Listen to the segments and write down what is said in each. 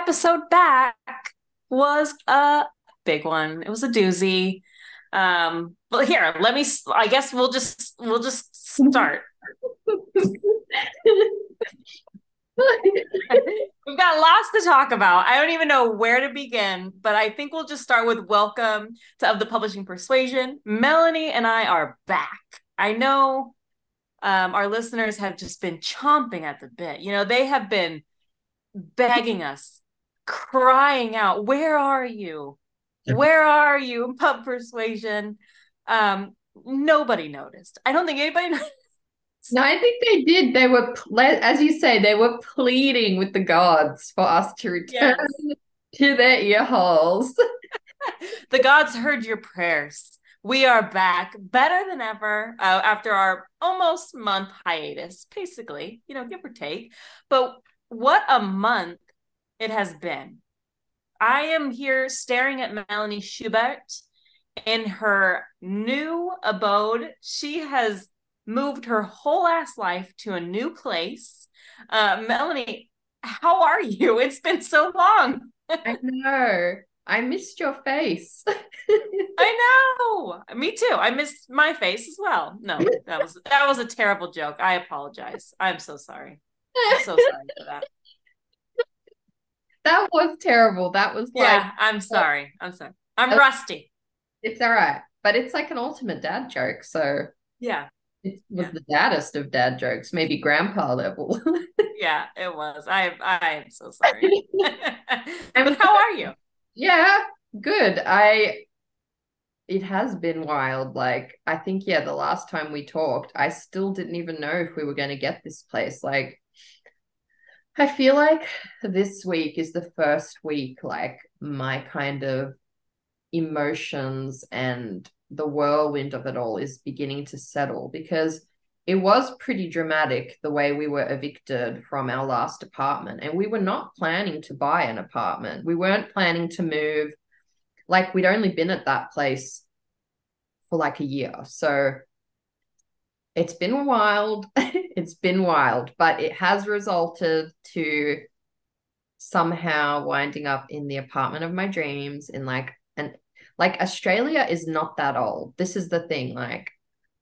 episode back was a big one. It was a doozy. But here, I guess we'll just start. We've got lots to talk about. I don't even know where to begin, but I think we'll just start with welcome to Of the Publishing Persuasion. Melanie and I are back. I know our listeners have just been chomping at the bit. They have been begging us, crying out, "Where are you? Where are you, Pub Persuasion?" Nobody noticed. I don't think anybody noticed. No, I think they did. They were, as you say, they were pleading with the gods for us to return Yes. to their ear holes. The gods heard your prayers. We are back better than ever after our almost month hiatus, basically, give or take. But what a month it has been. I am here staring at Melanie Schubert in her new abode. She has moved her whole ass life to a new place. Melanie, how are you? It's been so long. I know. I missed your face. I know. Me too. I missed my face as well. No, that was a terrible joke. I apologize. I'm so sorry. I'm so sorry for that. That was terrible. That was like, Yeah, I'm sorry. I'm sorry. I'm rusty. it's all right. But it's like an ultimate dad joke. So Yeah. it was Yeah. the daddest of dad jokes, maybe grandpa level. Yeah, it was. I am so sorry. I'm But how are you? Yeah, good. It has been wild. Like, I think, yeah, the last time we talked, I still didn't even know if we were going to get this place. Like, I feel like this week is the first week, like, my kind of emotions and the whirlwind of it all is beginning to settle because it was pretty dramatic the way we were evicted from our last apartment. And we were not planning to buy an apartment. We weren't planning to move. Like, we'd only been at that place for like a year. So it's been wild. It's been wild, but it has resulted to somehow winding up in the apartment of my dreams in like Australia is not that old. This is the thing. Like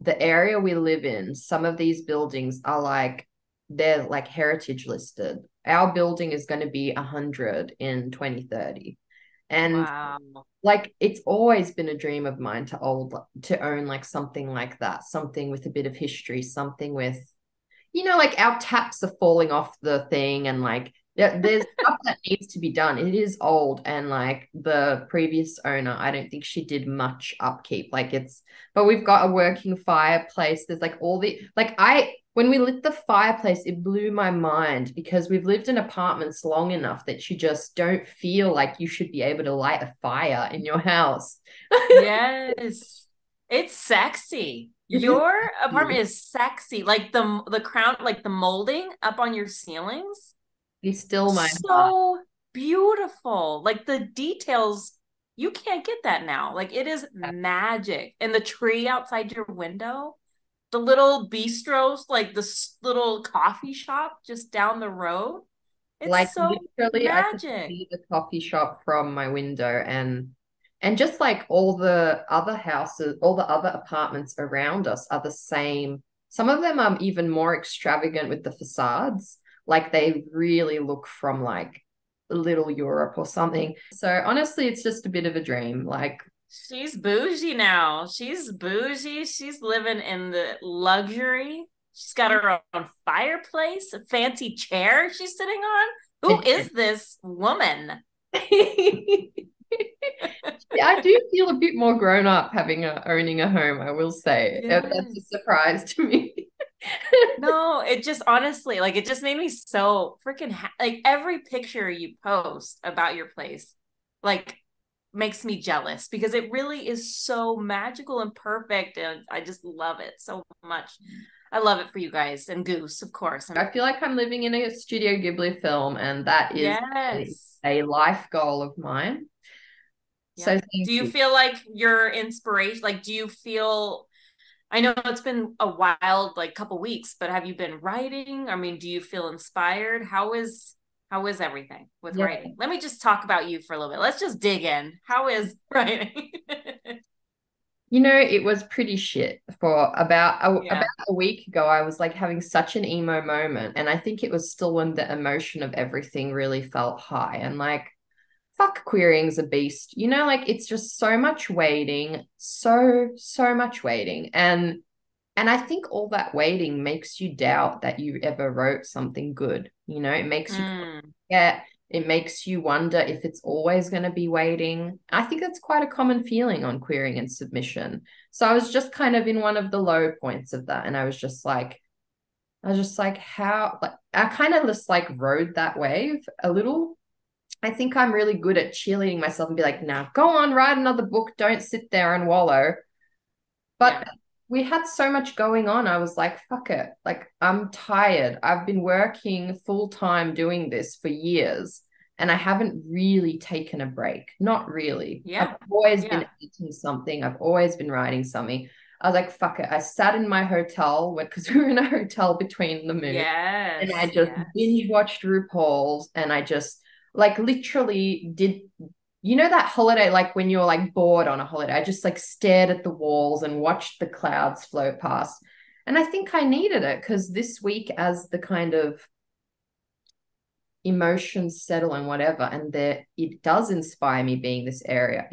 the area we live in, some of these buildings are like they're like heritage listed. Our building is going to be 100 in 2030. And Wow. like it's always been a dream of mine to own like something like that, something with a bit of history, something with like our taps are falling off the thing and like there's stuff that needs to be done. It is old and like the previous owner, I don't think she did much upkeep. But we've got a working fireplace. There's like all the like I when we lit the fireplace, it blew my mind because we've lived in apartments long enough that you just don't feel like you should be able to light a fire in your house. Yes. It's sexy. It is. Your apartment is sexy. Like the crown, like the molding up on your ceilings. It's still my heart. So beautiful. Like the details, you can't get that now. Like it is magic. And the tree outside your window, the little bistros, like this little coffee shop just down the road. It's Like so literally, I could magic. see the coffee shop from my window, and just like all the other houses, all the other apartments around us are the same. Some of them are even more extravagant with the facades. Like they really look from like Little Europe or something. So honestly, it's just a bit of a dream. Like She's bougie now. She's bougie. She's living in the luxury. She's got her own fireplace, a fancy chair she's sitting on. Who is this woman? Yeah, I do feel a bit more grown up owning a home, I will say. That's a Yes. surprise to me. No, it just honestly, like, it just made me so freaking like every picture you post about your place, like, makes me jealous because it really is so magical and perfect. And I just love it so much. I love it for you guys and Goose, of course. And I feel like I'm living in a Studio Ghibli film, and that is yes. a life goal of mine. So Yep. thank Do you you. feel like your inspiration, like, do you feel, I know it's been a wild, like, couple weeks, but have you been writing? I mean, do you feel inspired? How is everything with Yeah. writing? Let me just talk about you for a little bit. Let's just dig in. How is writing? You know, it was pretty shit for about Yeah. a week ago. I was like having such an emo moment, and I think it was still when the emotion of everything really felt high. And like, fuck, queering's a beast. You know, like it's just so much waiting, so much waiting, and I think all that waiting makes you doubt that you ever wrote something good. You know, it makes you Mm, forget. It makes you wonder if it's always going to be waiting. I think that's quite a common feeling on querying and submission. So I was just kind of in one of the low points of that. And I was just like, how, like, I kind of just like rode that wave a little. I think I'm really good at cheerleading myself and be like, now go on, write another book. Don't sit there and wallow. yeah. But we had so much going on. I was like, fuck it. Like, I'm tired. I've been working full time doing this for years, and I haven't really taken a break. Not really. I've Yeah. always been Yeah. editing something, I've always been writing something. I was like, fuck it. I sat in my hotel because we were in a hotel between the moon, and I Yes. just Yes. binge watched RuPaul's, and I just like literally did, you know, that holiday, like when you're like bored on a holiday, I just like stared at the walls and watched the clouds float past. And I think I needed it because this week, as the kind of emotions settle and whatever, and there it does inspire me being this area.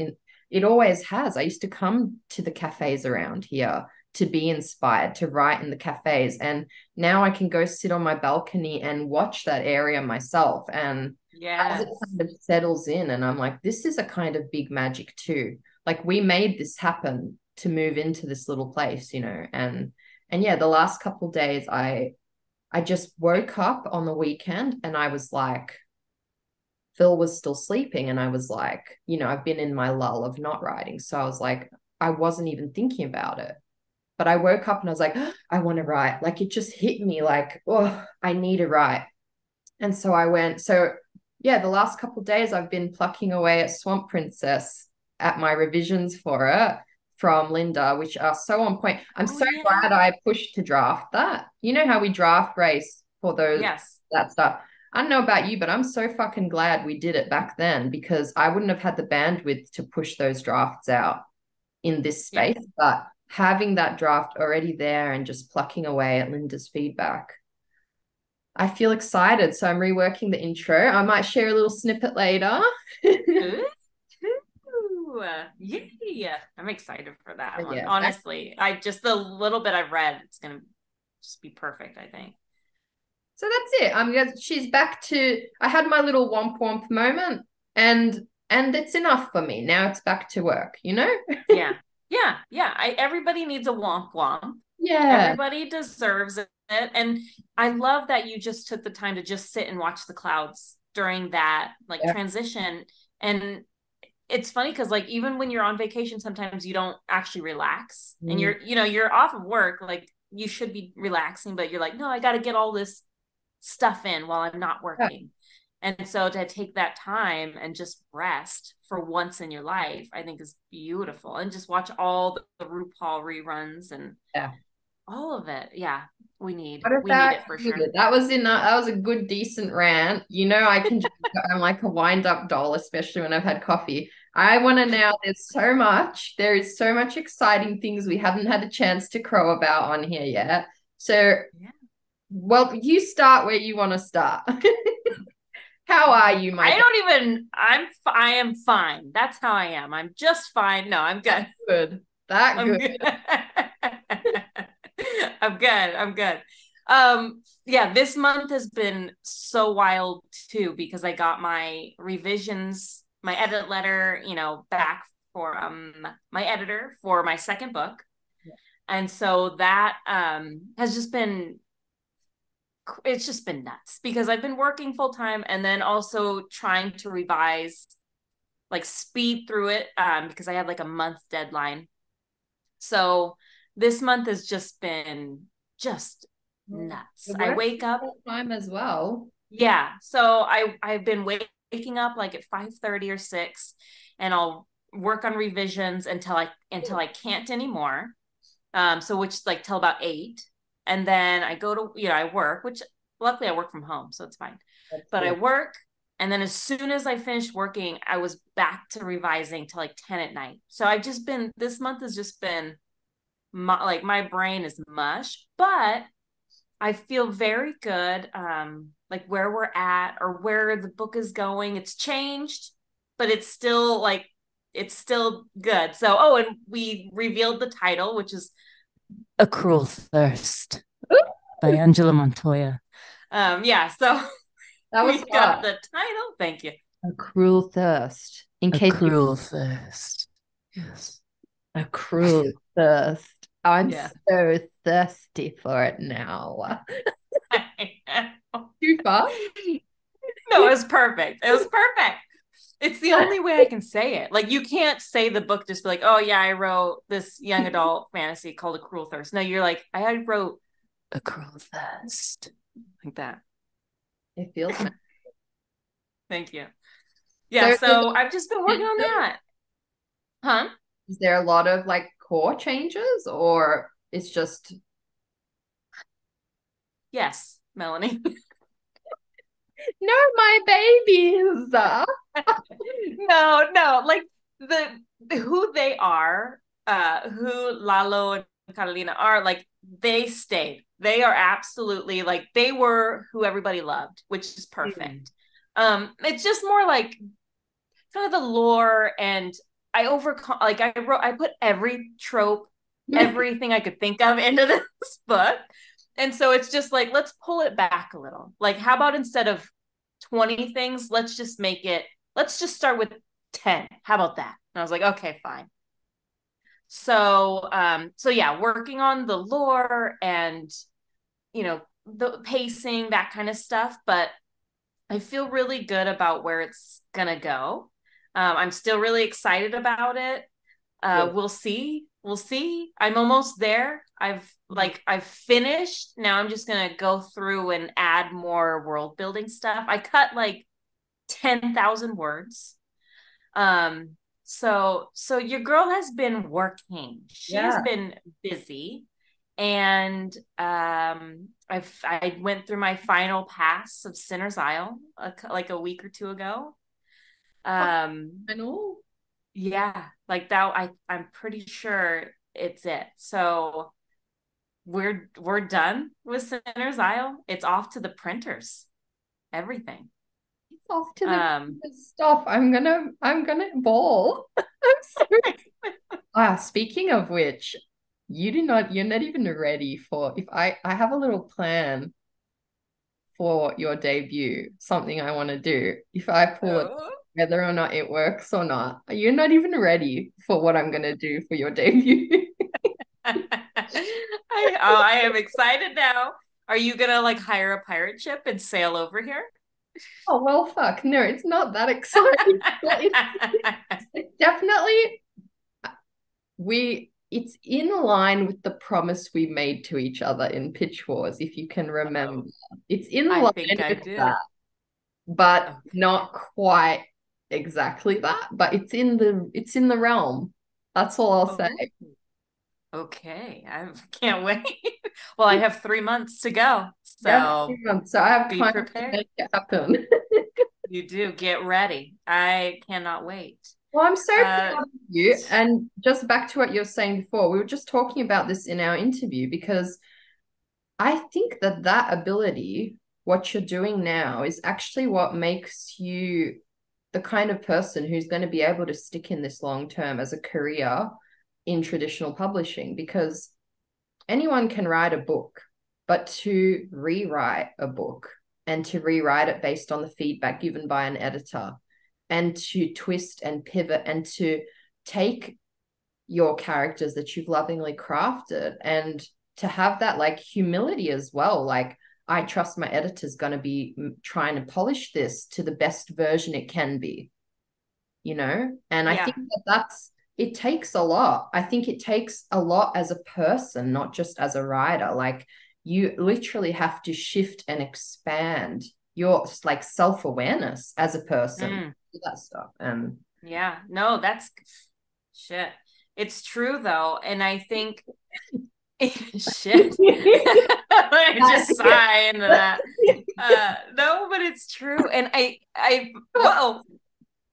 It always has. I used to come to the cafes around here to be inspired to write in the cafes. And now I can go sit on my balcony and watch that area myself. And as it Yes. kind of settles in, and I'm like, this is a kind of big magic too. Like we made this happen to move into this little place, you know. And yeah, the last couple of days I just woke up on the weekend and I was like, Phil was still sleeping. And I was like, you know, I've been in my lull of not writing. So I was like, I wasn't even thinking about it. But I woke up and I was like, oh, I want to write. Like it just hit me like, oh, I need to write. And so I went. So yeah, the last couple of days I've been plucking away at Swamp Princess at my revisions for it from Linda, which are so on point. I'm Oh so yeah. glad I pushed to draft that. You know how we draft race for those Yes. that stuff. I don't know about you, but I'm so fucking glad we did it back then because I wouldn't have had the bandwidth to push those drafts out in this Yeah. space. But having that draft already there and just plucking away at Linda's feedback, I feel excited. So I'm reworking the intro. I might share a little snippet later. Ooh. Yeah. I'm excited for that one. Yeah, back. Honestly, I just the little bit I've read, it's gonna just be perfect, I think. So that's it. She's back to, I had my little womp womp moment, and it's enough for me. Now it's back to work, you know? Yeah. Yeah. Yeah. Everybody needs a womp womp. Yeah. Everybody deserves it. And I love that you just took the time to just sit and watch the clouds during that like Yeah. transition. And it's funny because like even when you're on vacation, sometimes you don't actually relax and Mm, you're off of work, like you should be relaxing, but you're like, no, I got to get all this stuff in while I'm not yeah. working. And so to take that time and just rest for once in your life, I think is beautiful. And just watch all the RuPaul reruns and Yeah. all of it. Yeah, What we need about it for you? sure. That was a good decent rant. You know, I'm like a wind up doll, especially when I've had coffee. I want to now. There is so much exciting things we haven't had a chance to crow about on here yet. So, Yeah. well, you start where you want to start. How are you, my I dad? don't even I am fine. That's how I am. I'm just fine. No, I'm good. Good. That I'm good. good. I'm good. I'm good. Yeah, this month has been so wild too because I got my revisions, my edit letter, back for my editor for my second book. And so that has just been it's just been nuts because I've been working full time and then also trying to revise, like speed through it because I had like a month deadline. So this month has just been just nuts. You're I working wake up, full time as well. yeah. So I've been waking up like at 5:30 or 6, and I'll work on revisions until I can't anymore. So which like till about 8, and then I go to I work, which luckily I work from home, so it's fine. That's But I good. work, and then as soon as I finished working, I was back to revising till like 10 at night. So I've just been, this month has just been like my brain is mush, but I feel very good. Like where we're at or where the book is going. It's changed, but it's still like it's still good. So, oh, and we revealed the title, which is A Cruel Thirst by Angela Montoya. Yeah, so That was we got hard. the title. Thank you. A cruel thirst. In A case you Cruel Thirst. Yes. a cruel thirst. I'm Yeah. so thirsty for it now. Too far? No, it was perfect. It was perfect. It's the only way I can say it. Like you can't say the book just be like, oh yeah, I wrote this young adult fantasy called A Cruel Thirst. No, you're like, I wrote A Cruel Thirst. Like that. It feels nice. Thank you. So Yeah, so I've just been working on that. Huh? is there a lot of like core changes or it's just Yes, Melanie. no, my babies. No, like the who they are, who Lalo and Carolina are, like they stayed. They are absolutely like they were who everybody loved, which is Mm. perfect. It's just more like kind of the lore, and I overcome like I put every trope, everything I could think of into this book. And so it's just like, let's pull it back a little. Like, how about instead of 20 things, let's just start with 10. How about that? And I was like, okay, fine. So yeah, working on the lore and the pacing, that kind of stuff. But I feel really good about where it's gonna go. I'm still really excited about it. Good. We'll see. We'll see. I'm almost there. I've finished. Now I'm just gonna go through and add more world building stuff. I cut like 10,000 words. So your girl has been working. She has Yeah. been busy, and I went through my final pass of Sinner's Isle like a week or two ago. I know. Yeah, like that. I'm pretty sure it's it. So we're done with Sinner's Isle. It's off to the printers. Everything. It's off to the Um, stuff. I'm gonna ball. I'm so speaking of which, you're not even ready for if I have a little plan for your debut, something I want to do. If I pull it, oh. whether or not it works or not, you're not even ready for what I'm gonna do for your debut. I am excited now. Are you gonna like hire a pirate ship and sail over here? Oh well, fuck. No, it's not that exciting. It's definitely it's in line with the promise we made to each other in Pitch Wars, if you can remember. Oh, It's in I line think I with do. that, but Okay. not quite exactly that. But it's in the realm. That's all I'll say. Oh, okay. I can't wait. Well, I have 3 months to go, Yeah, so 3 months. So I have be time to prepared. make it happen. You do. Get ready. I cannot wait. Well, I'm so Uh, proud of you. And just back to what you were saying before, we were just talking about this in our interview because I think that ability, what you're doing now, is actually what makes you the kind of person who's going to be able to stick in this long term as a career in traditional publishing because anyone can write a book, but to rewrite a book and to rewrite it based on the feedback given by an editor and to twist and pivot and to take your characters that you've lovingly crafted and to have that like humility as well. Like, I trust my editor's going to be trying to polish this to the best version it can be, you know? And I think yeah. it takes a lot. I think it takes a lot as a person, not just as a writer. Like, you literally have to shift and expand your like self-awareness as a person, Mm. that stuff. And Yeah, no, that's shit. It's true though. And I think Shit. I just sigh into that. No, but it's true. And whoa,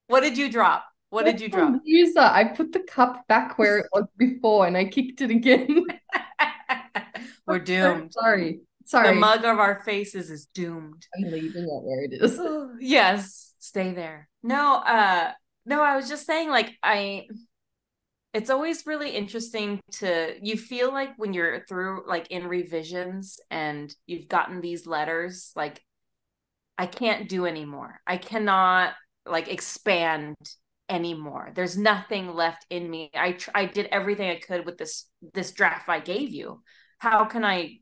what did you drop? What did you drop? User, I put the cup back where it was before and I kicked it again. We're I'm so doomed. sorry. The Sorry. mug of our faces is doomed. I'm leaving it where it is. Yes, stay there. No, I was just saying, like, it's always really interesting you feel like when you're through, like, in revisions and you've gotten these letters, like, I can't do anymore. I cannot, like, expand anymore. There's nothing left in me. I did everything I could with this draft I gave you. How can I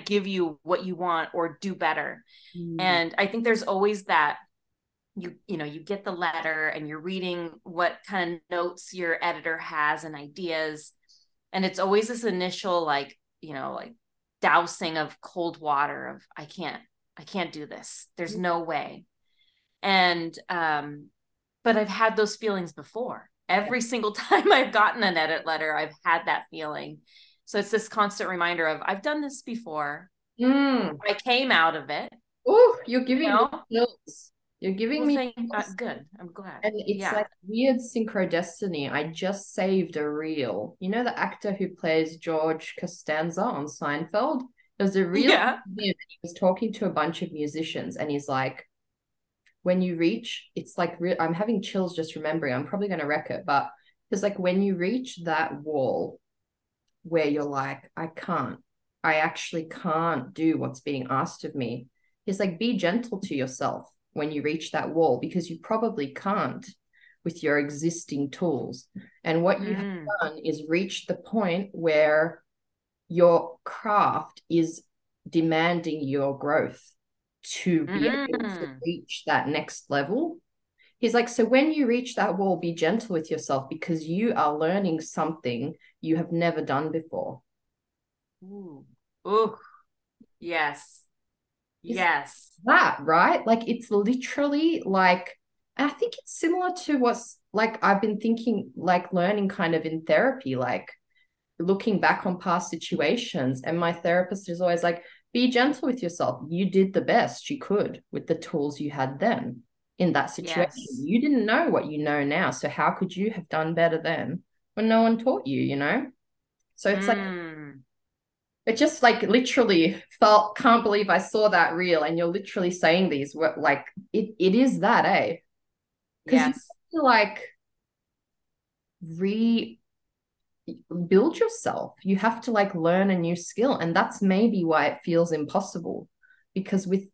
give you what you want or do better? And I think there's always that, you get the letter and you're reading what kind of notes your editor has and ideas, and it's always this initial, like, like dousing of cold water of I can't do this, there's no way. And but I've had those feelings before. Every single time I've gotten an edit letter, I've had that feeling. So it's this constant reminder of, I've done this before. I came out of it. Oh, you're giving me know chills. You're giving well, me good, I'm glad. and it's Yeah. like weird synchrodestiny. I just saved a reel. You know the actor who plays George Costanza on Seinfeld? There's a reel of Yeah. him, and he was talking to a bunch of musicians, and he's like, when you reach, it's like I'm having chills just remembering. I'm probably going to wreck it, but it's like when you reach that wall where you're like, I actually can't do what's being asked of me. It's like, be gentle to yourself when you reach that wall, because you probably can't with your existing tools. And what you have done is reach the point where your craft is demanding your growth to be able to reach that next level. He's like, so when you reach that wall, be gentle with yourself because you are learning something you have never done before. Ooh. Ooh. Yes. Is Yes. that right? Like, it's literally like, I think it's similar to what's like I've been thinking, like learning kind of in therapy, like looking back on past situations. And my therapist is always like, be gentle with yourself. You did the best you could with the tools you had then in that situation. Yes. You didn't know what you know now. So how could you have done better then when no one taught you, you know? So it's like, it just like literally felt, can't believe I saw that reel. And you're literally saying these, like, it is that, eh? Because you Yes. have to like rebuild yourself. You have to like learn a new skill. And that's maybe why it feels impossible. Because with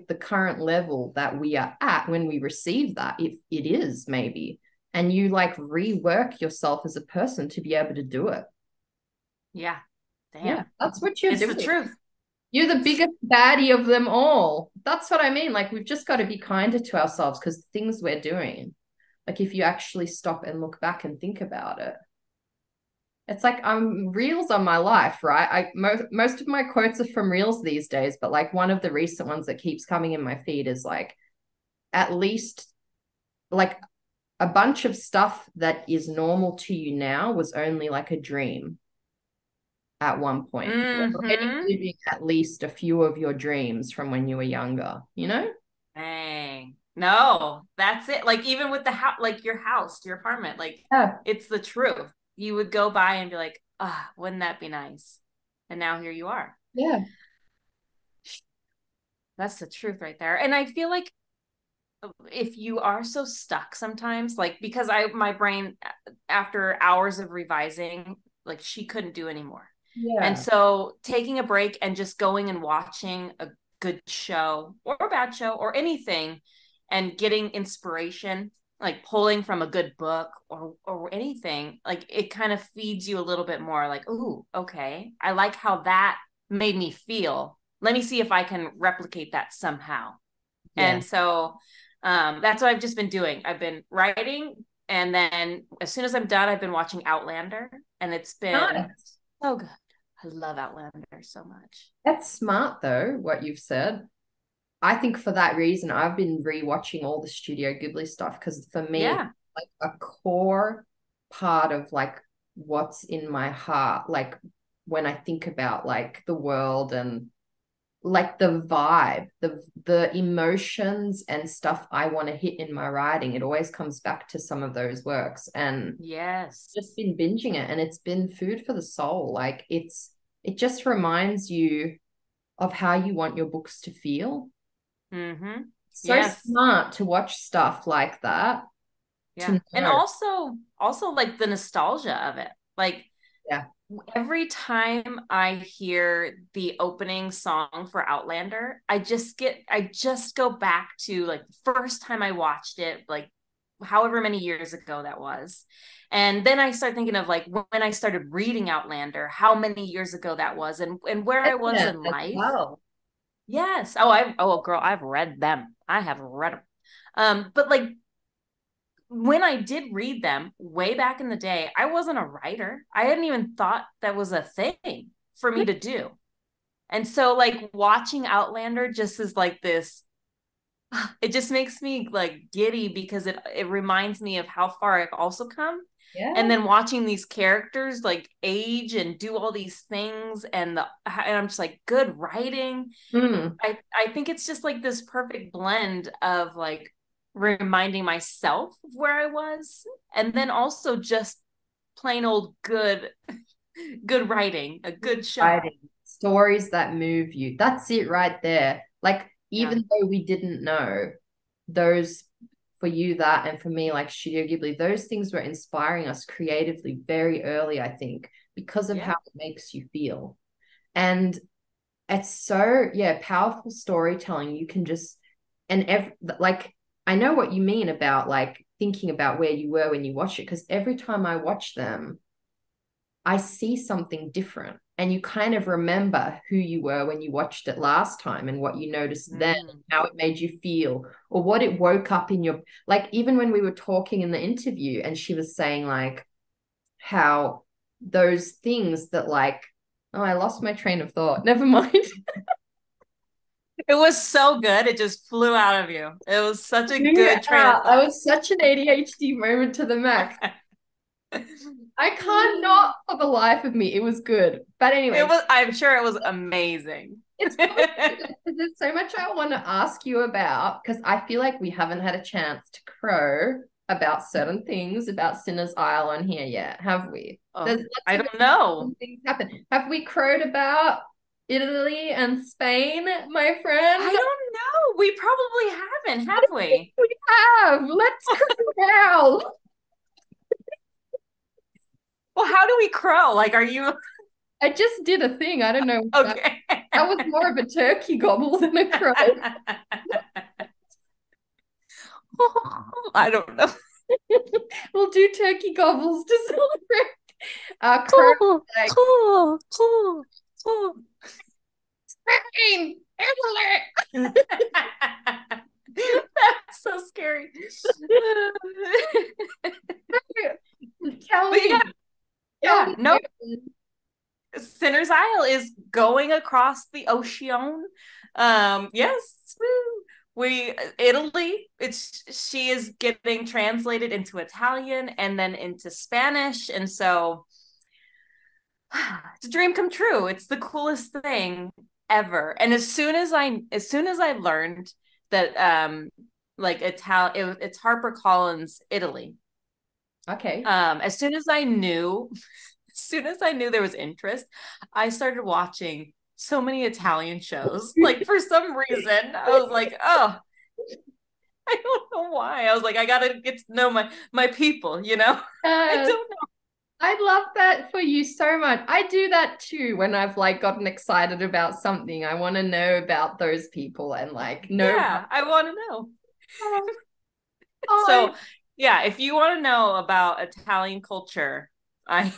the current level that we are at when we receive that, it is maybe. And you like rework yourself as a person to be able to do it. Yeah. Damn. Yeah, that's what you're It's doing. the truth. You're the biggest baddie of them all. That's what I mean. Like, we've just got to be kinder to ourselves because the things we're doing, like, if you actually stop and look back and think about it, it's like reels on my life, right? Most of my quotes are from reels these days, but like one of the recent ones that keeps coming in my feed is like, at least like a bunch of stuff that is normal to you now was only like a dream at one point. You're already living at least a few of your dreams from when you were younger, you know? Dang. No, that's it. Like, even with the house, like your house, your apartment, like, Yeah. it's the truth. You would go by and be like, ah, wouldn't that be nice? And now here you are. Yeah. That's the truth right there. And I feel like if you are so stuck sometimes, like, because my brain, after hours of revising, like, she couldn't do anymore. And Yeah. so taking a break and just going and watching a good show or a bad show or anything and getting inspiration, like pulling from a good book or anything, like, it kind of feeds you a little bit more, like, ooh, okay, I like how that made me feel. Let me see if I can replicate that somehow. Yeah. And so that's what I've just been doing. I've been writing, and then as soon as I'm done, I've been watching Outlander, and it's been Nice. so good. I love Outlander so much. That's smart though, what you've said. I think for that reason, I've been rewatching all the Studio Ghibli stuff because for me, Yeah. like a core part of like what's in my heart, like when I think about like the world and like the vibe, the emotions and stuff I want to hit in my writing. It always comes back to some of those works, and Yes. just been binging it, and it's been food for the soul. Like it just reminds you of how you want your books to feel. Mm-hmm. So Yes. smart to watch stuff like that, Yeah. to And know. also like the nostalgia of it. Like Yeah. every time I hear the opening song for Outlander, I just go back to like the first time I watched it, like however many years ago that was. And then I start thinking of like when I started reading Outlander, how many years ago that was, and where I was Evidence in as life. well. Yes. Girl, I've read them. I have read them. But like when I did read them way back in the day, I wasn't a writer. I hadn't even thought that was a thing for me to do. And so like watching Outlander just is like this, it just makes me like giddy because it reminds me of how far I've also come. And Yeah. then watching these characters like age and do all these things and I'm just like good writing. Mm. I think it's just like this perfect blend of like reminding myself of where I was and then also just plain old good writing, a good show. Writing stories that move you. That's it right there. Like, Yeah. even though we didn't know those, for you, that, and for me, like Studio Ghibli, those things were inspiring us creatively very early, I think, because of how Yeah. it makes you feel. And it's so, yeah, powerful storytelling. You can just, like, I know what you mean about like thinking about where you were when you watch it, because every time I watch them, I see something different. And you kind of remember who you were when you watched it last time and what you noticed then, Mm. how it made you feel, or what it woke up in your, like, even when we were talking in the interview and she was saying, like, how those things that, like, oh, I lost my train of thought. Never mind. It was so good. It just flew out of you. It was such a good train of I thought. was such an ADHD moment to the max. I can't not for the life of me. It was good. But It anyway, was, I'm sure it was amazing. it's probably because there's so much I want to ask you about, because I feel like we haven't had a chance to crow about certain things about Sinner's Isle on here yet, have we? There's Oh, lots I of don't know. interesting things happen. Have we crowed about Italy and Spain, my friend? I don't know. We probably haven't, have we? We have. Let's crow now. Well, how do we crow? Like, are you I just did a thing. I don't know. okay? That was more of a turkey gobble than a crow. I don't know. We'll do turkey gobbles to celebrate. Crow, like, Spain, Italy. That's so scary. Tell But me. yeah, Tell no, me. Sinner's Isle is going across the ocean. Yes, woo. We Italy. It's she is getting translated into Italian and then into Spanish, and so it's a dream come true. It's the coolest thing ever. And as soon as I learned that like it's HarperCollins Italy. Okay. As soon as I knew as soon as I knew there was interest, I started watching so many Italian shows. Like for some reason, I was like, oh, I don't know why. I was like, I gotta get to know my people, you know? I Uh, don't know. I love that for you so much. I do that too when I've like gotten excited about something. I want to know about those people and like know how. Yeah, I want to know. Oh, oh, So yeah, if you want to know about Italian culture, I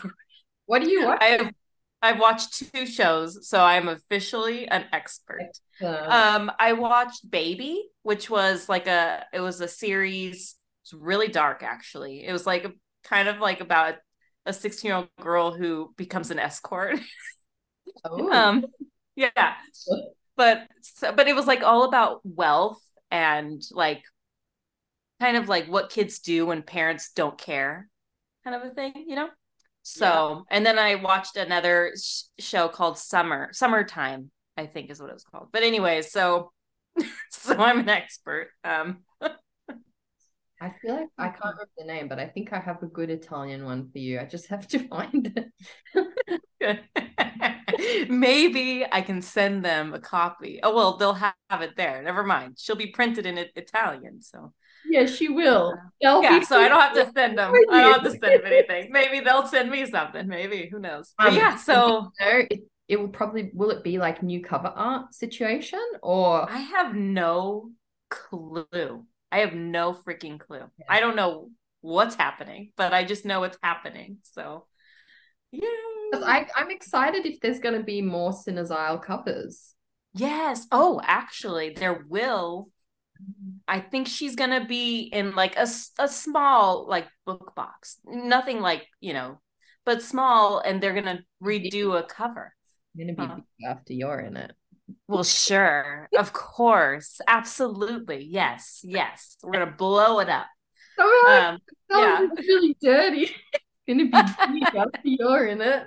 what are you I've watching? I've watched two shows, so I'm officially an expert. Excellent. I watched Baby, which was like it was a series. It's really dark, actually. It was like kind of like about a 16-year-old girl who becomes an escort. Oh. um, yeah, but it was like all about wealth and like kind of like what kids do when parents don't care, kind of a thing, you know? Yeah. So, and then I watched another show called Summertime, I think is what it was called. But anyway, so so I'm an expert. I feel like I can't remember the name, but I think I have a good Italian one for you. I just have to find it. Maybe I can send them a copy. Oh well, they'll have it there. Never mind. She'll be printed in Italian, so Yeah, she will. They'll yeah, be so I don't have to send for them. I you. don't have to send them anything. Maybe they'll send me something. Maybe, who knows? But yeah, And do so you know, it will probably, will it be like new cover art situation or I have no clue. I have no freaking clue. yeah. I don't know what's happening, but I just know it's happening. So, yay. Because I'm excited if there's going to be more Cinezile covers. Yes. Oh, actually, there will. I think she's going to be in like a small like book box. Nothing like, but small, and they're going to redo a cover. Going to be Huh. big after you're in it. Well, sure. Of course. Absolutely. Yes. Yes. We're going to blow it up. All right. Yeah. Sounds really dirty. It's going to be big after you're in it.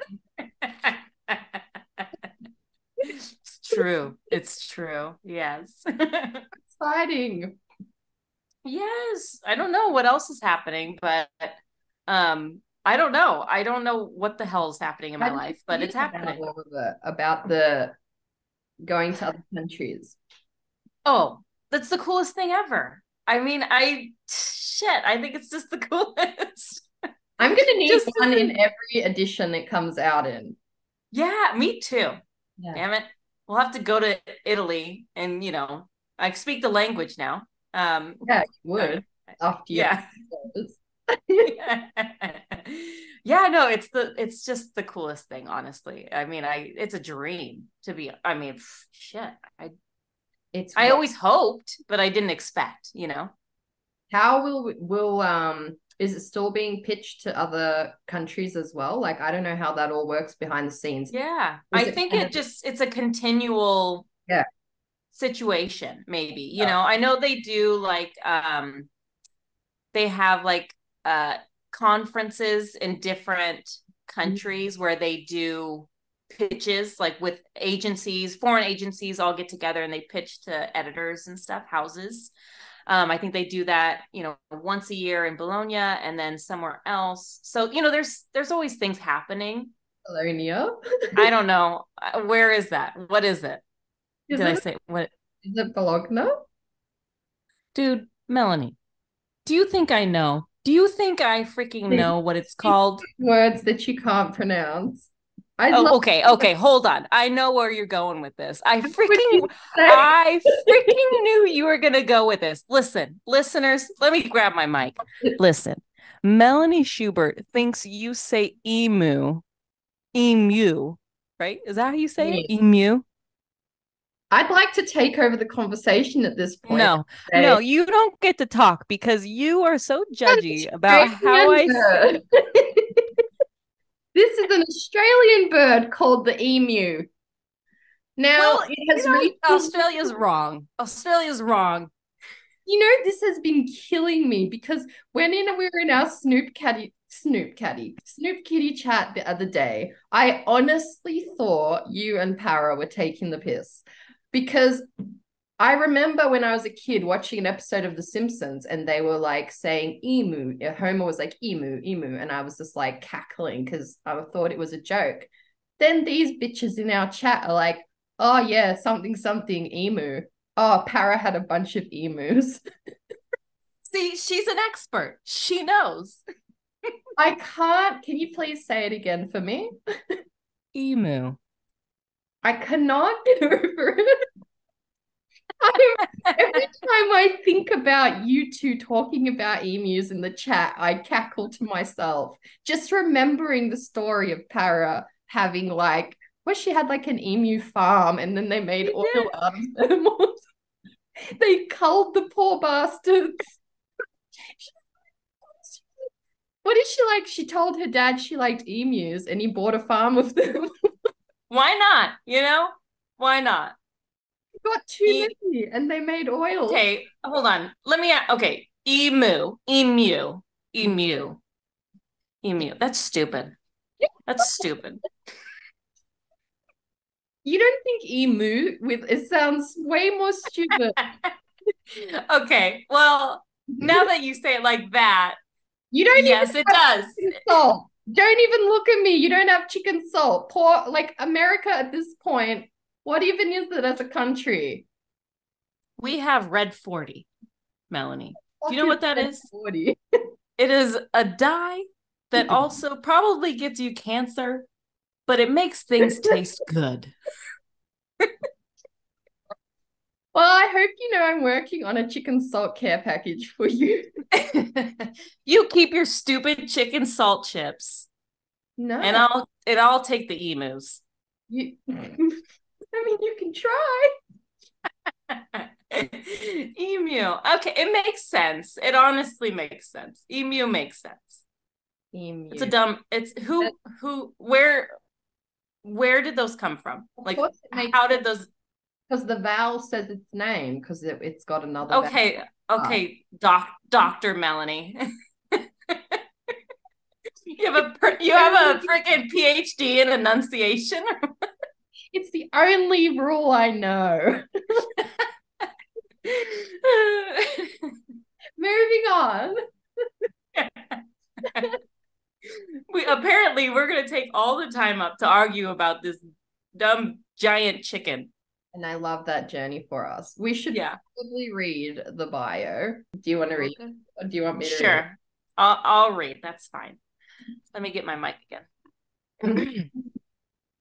It's true. It's true. Yes. Exciting. Yes. I don't know what else is happening, but I don't know. I don't know what the hell is happening in How my did you life, but feel it's about happening. all of it? About the going to other countries? Oh, that's the coolest thing ever. I mean, I think it's just the coolest. I'm going to need Just one in every edition it comes out in. yeah, me too. Yeah. Damn it. We'll have to go to Italy and, I speak the language now. Yeah, you would after your Yeah. episodes. Yeah, no, it's just the coolest thing, honestly. I mean, it's a dream to be, I mean, shit. It's I what always hoped, but I didn't expect. how will is it still being pitched to other countries as well? Like I don't know how that all works behind the scenes. Yeah. Is I it think kind of it's a continual yeah. situation, maybe. Yeah. I know they do like they have like conferences in different countries where they do pitches like with agencies, foreign agencies all get together and they pitch to editors and stuff, houses. I think they do that, once a year in Bologna and then somewhere else. So, there's always things happening. Colonia. I don't know. Where is that? What is it? Is Did I it say what? is it Bologna? Dude, Melanie, do you think I know? Do you think I freaking These know what it's called? words that you can't pronounce. I'd love Oh, okay, okay, hold on. I know where you're going with this. what you say. I freaking knew you were gonna go with this. Listen, listeners, let me grab my mic. Listen, Melanie Schubert thinks you say emu, right? Is that how you say it? Emu? I'd like to take over the conversation at this point No, and no, say, you don't get to talk because you are so judgy about how Australian I say. bird. This is an Australian bird called the emu. Now Well, it has reached Australia's wrong. Australia's wrong. this has been killing me because we were in our Snoop Kitty chat the other day, I honestly thought you and Para were taking the piss because I remember when I was a kid watching an episode of The Simpsons and they were like saying emu. Homer was like emu, emu. And I was just like cackling because I thought it was a joke. Then these bitches in our chat are like, oh yeah, something, something, emu. Oh, Para had a bunch of emus. See, she's an expert. She knows. I can't. Can you please say it again for me? Emu. I cannot get over it. Every time I think about you two talking about emus in the chat, I cackle to myself. Just remembering the story of Para having she had like an emu farm and then they made oil out of them. They culled the poor bastards. What is she like? She told her dad she liked emus and he bought a farm of them. Why not? Why not? Got too many and they made oil. Okay, hold on. Okay. Emu. Emu. Emu. Emu. That's stupid. That's stupid. You don't think emu with it sounds way more stupid. Okay, well, now that you say it like that, You don't even yes, it have does. chicken salt. Don't even look at me. You don't have chicken salt. Poor, like America at this point. What even is it as a country? We have red 40, Melanie. Do you What know is what that red is? 40? It is a dye that also probably gives you cancer, but it makes things taste good. Well, I hope you know I'm working on a chicken salt care package for you. You keep your stupid chicken salt chips, and No, I'll take the emus. you. I mean, you can try. Emu. Okay, it makes sense. It honestly makes sense. Emu makes sense. It's a Emu. dumb. It's who where did those come from? Of Like, course, it makes how did those? because the vowel says its name because it's got another vowel. Okay, okay, Doctor Melanie. You have a freaking PhD in enunciation. It's the only rule I know. Moving on. We're gonna take all the time up to argue about this dumb giant chicken. And I love that journey for us. We should Yeah. probably read the bio. Do you want to read? Okay. Or do you want me to read? Sure. I'll read. That's fine. Let me get my mic again.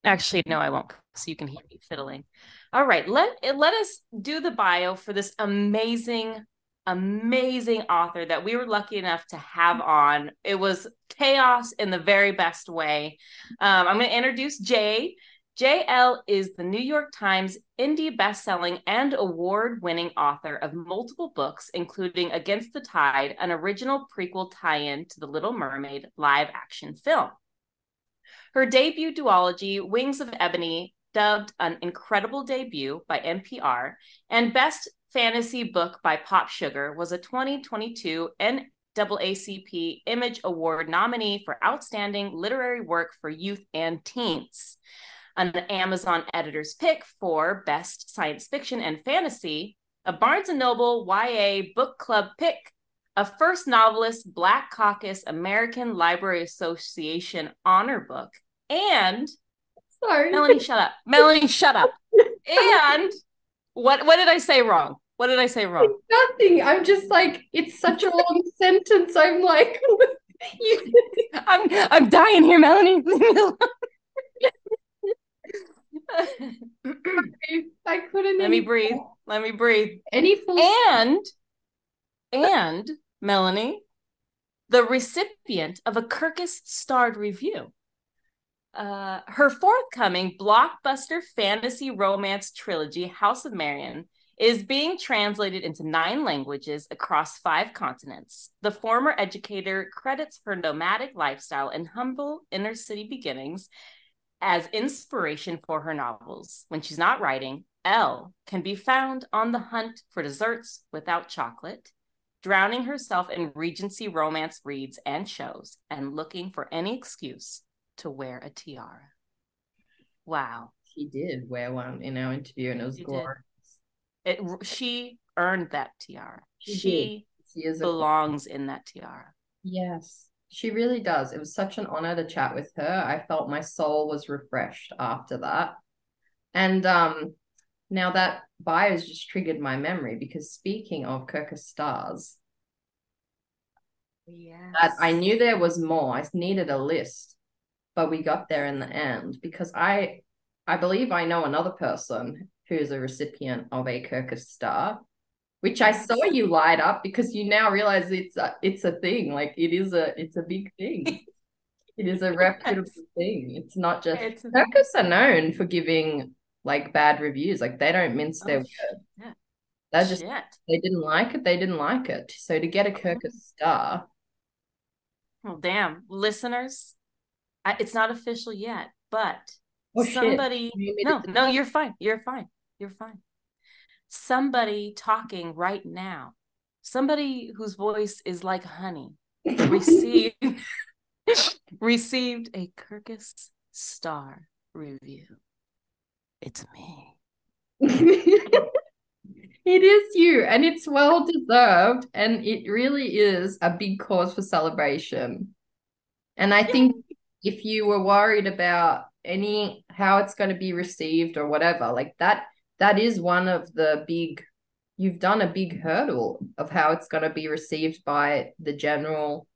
Actually, no, I won't. So you can hear me fiddling. All right, let us do the bio for this amazing author that we were lucky enough to have on. It was chaos in the very best way. I'm going to introduce Jay. Elle is the New York Times indie bestselling and award-winning author of multiple books, including Against the Tide, an original prequel tie-in to the Little Mermaid live-action film. Her debut duology, Wings of Ebony, dubbed an incredible debut by NPR, and Best Fantasy Book by Pop Sugar, was a 2022 NAACP Image Award nominee for Outstanding Literary Work for Youth and Teens. An Amazon Editor's Pick for Best Science Fiction and Fantasy, a Barnes & Noble YA Book Club Pick, a First Novelist Black Caucus American Library Association Honor Book, and Sorry. Melanie, shut up. Melanie, shut up. And what did I say wrong? What did I say wrong? Nothing. I'm just like, it's such a long sentence. I'm like, you... I'm dying here, Melanie. I couldn't. Let me breathe. Let me breathe. Any full And Melanie, the recipient of a Kirkus starred review. Her forthcoming blockbuster fantasy romance trilogy, House of Marion, is being translated into 9 languages across 5 continents. The former educator credits her nomadic lifestyle and humble inner city beginnings as inspiration for her novels. When she's not writing, Elle can be found on the hunt for desserts without chocolate, drowning herself in Regency romance reads and shows, and looking for any excuse to wear a tiara. Wow. She did wear one in our interview, and it was glorious. She earned that tiara. She belongs in that tiara. Yes, she really does. It was such an honor to chat with her. I felt my soul was refreshed after that. And now that bio's just triggered my memory, because speaking of Kirkus stars, yes, I knew there was more. I needed a list, but we got there in the end, because I believe I know another person who's a recipient of a Kirkus star, which I saw you light up, because you now realize it's a thing. Like it's a big thing. It is a reputable thing. It's not just Kirkus are known for giving like bad reviews. Like they don't mince their words. Yeah. They're just they didn't like it. They didn't like it. So to get a Kirkus star. Well, damn, listeners, it's not official yet, but somebody. No, you're fine. You're fine. You're fine. Somebody talking right now, somebody whose voice is like honey, received Received a Kirkus star review. It's me. It is you, and it's well deserved, and it really is a big cause for celebration. And I Yeah. think if you were worried about any how it's going to be received or whatever, like that is one of the big you've done a big hurdle of how it's going to be received by the general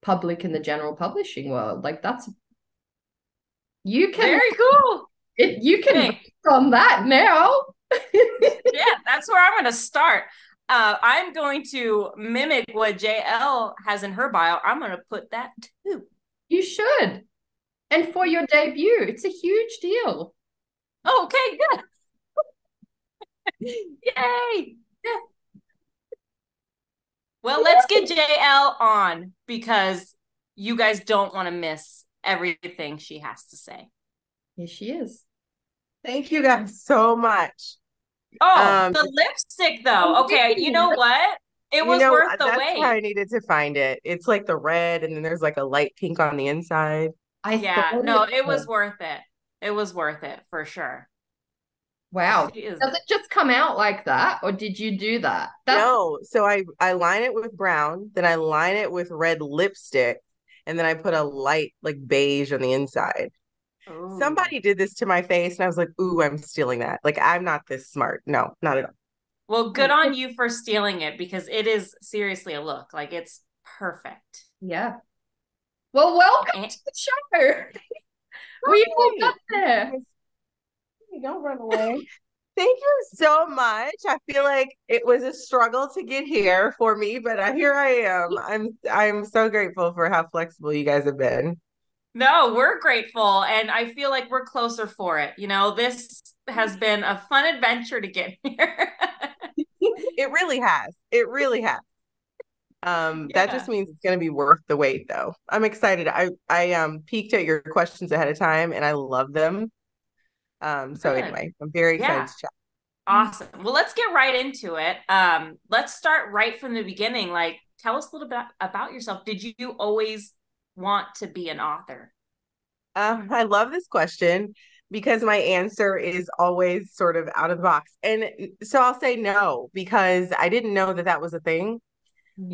public in the general publishing world. Like that's you can Very cool. you can Hey, rest on that now. yeah, that's where I'm going to start. I'm going to mimic what JL has in her bio. I'm going to put that too. You should. And for your debut, it's a huge deal. Okay, good. Yay. Yeah. Well, let's get JL on because you guys don't want to miss everything she has to say. Here she is. Thank you guys so much. Oh, Um, the lipstick though. Okay, you know what? It you was know, worth the that's why I wait. needed to find it. It's like the red, and then there's like a light pink on the inside. I Yeah, thought no, it it was was. worth it. It was worth it for sure. Wow. She is. Does it just come out like that, or did you do that? That's No, so I line it with brown, then I line it with red lipstick, and then I put a light like beige on the inside. Oh. Somebody did this to my face, and I was like, "Ooh, I'm stealing that." Like I'm not this smart. No, not at all. Well, good on you for stealing it because it is seriously a look. Like it's perfect. yeah. Well, welcome And to the show. We all got Right. there. Don't run away. Thank you so much. I feel like it was a struggle to get here for me, but here I am. I'm so grateful for how flexible you guys have been. no, we're grateful. And I feel like we're closer for it. This has been a fun adventure to get here. It really has. It really has. That just Yeah, means it's going to be worth the wait, though. I'm excited. I peeked at your questions ahead of time, and I love them. So good. anyway, I'm very excited Yeah, to chat. awesome. Well, let's get right into it. Let's start right from the beginning. Like, tell us a little bit about yourself. Did you always want to be an author? I love this question because my answer is always sort of out of the box. And so I'll say no, because I didn't know that that was a thing.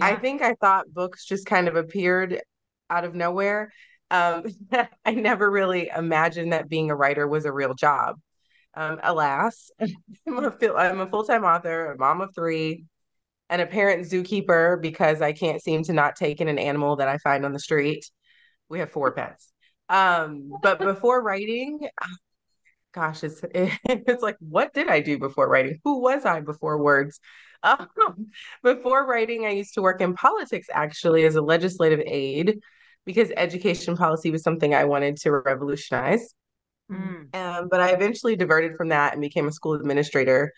I Yeah. think I thought books just kind of appeared out of nowhere. Um, I never really imagined that being a writer was a real job. Alas, I'm a full-time author, a mom of three, and a parent zookeeper because I can't seem to not take in an animal that I find on the street. We have four pets. But before writing, gosh, it's like, what did I do before writing? Who was I before words? Um, Before writing, I used to work in politics actually as a legislative aide because education policy was something I wanted to revolutionize. Mm. But I eventually diverted from that and became a school administrator,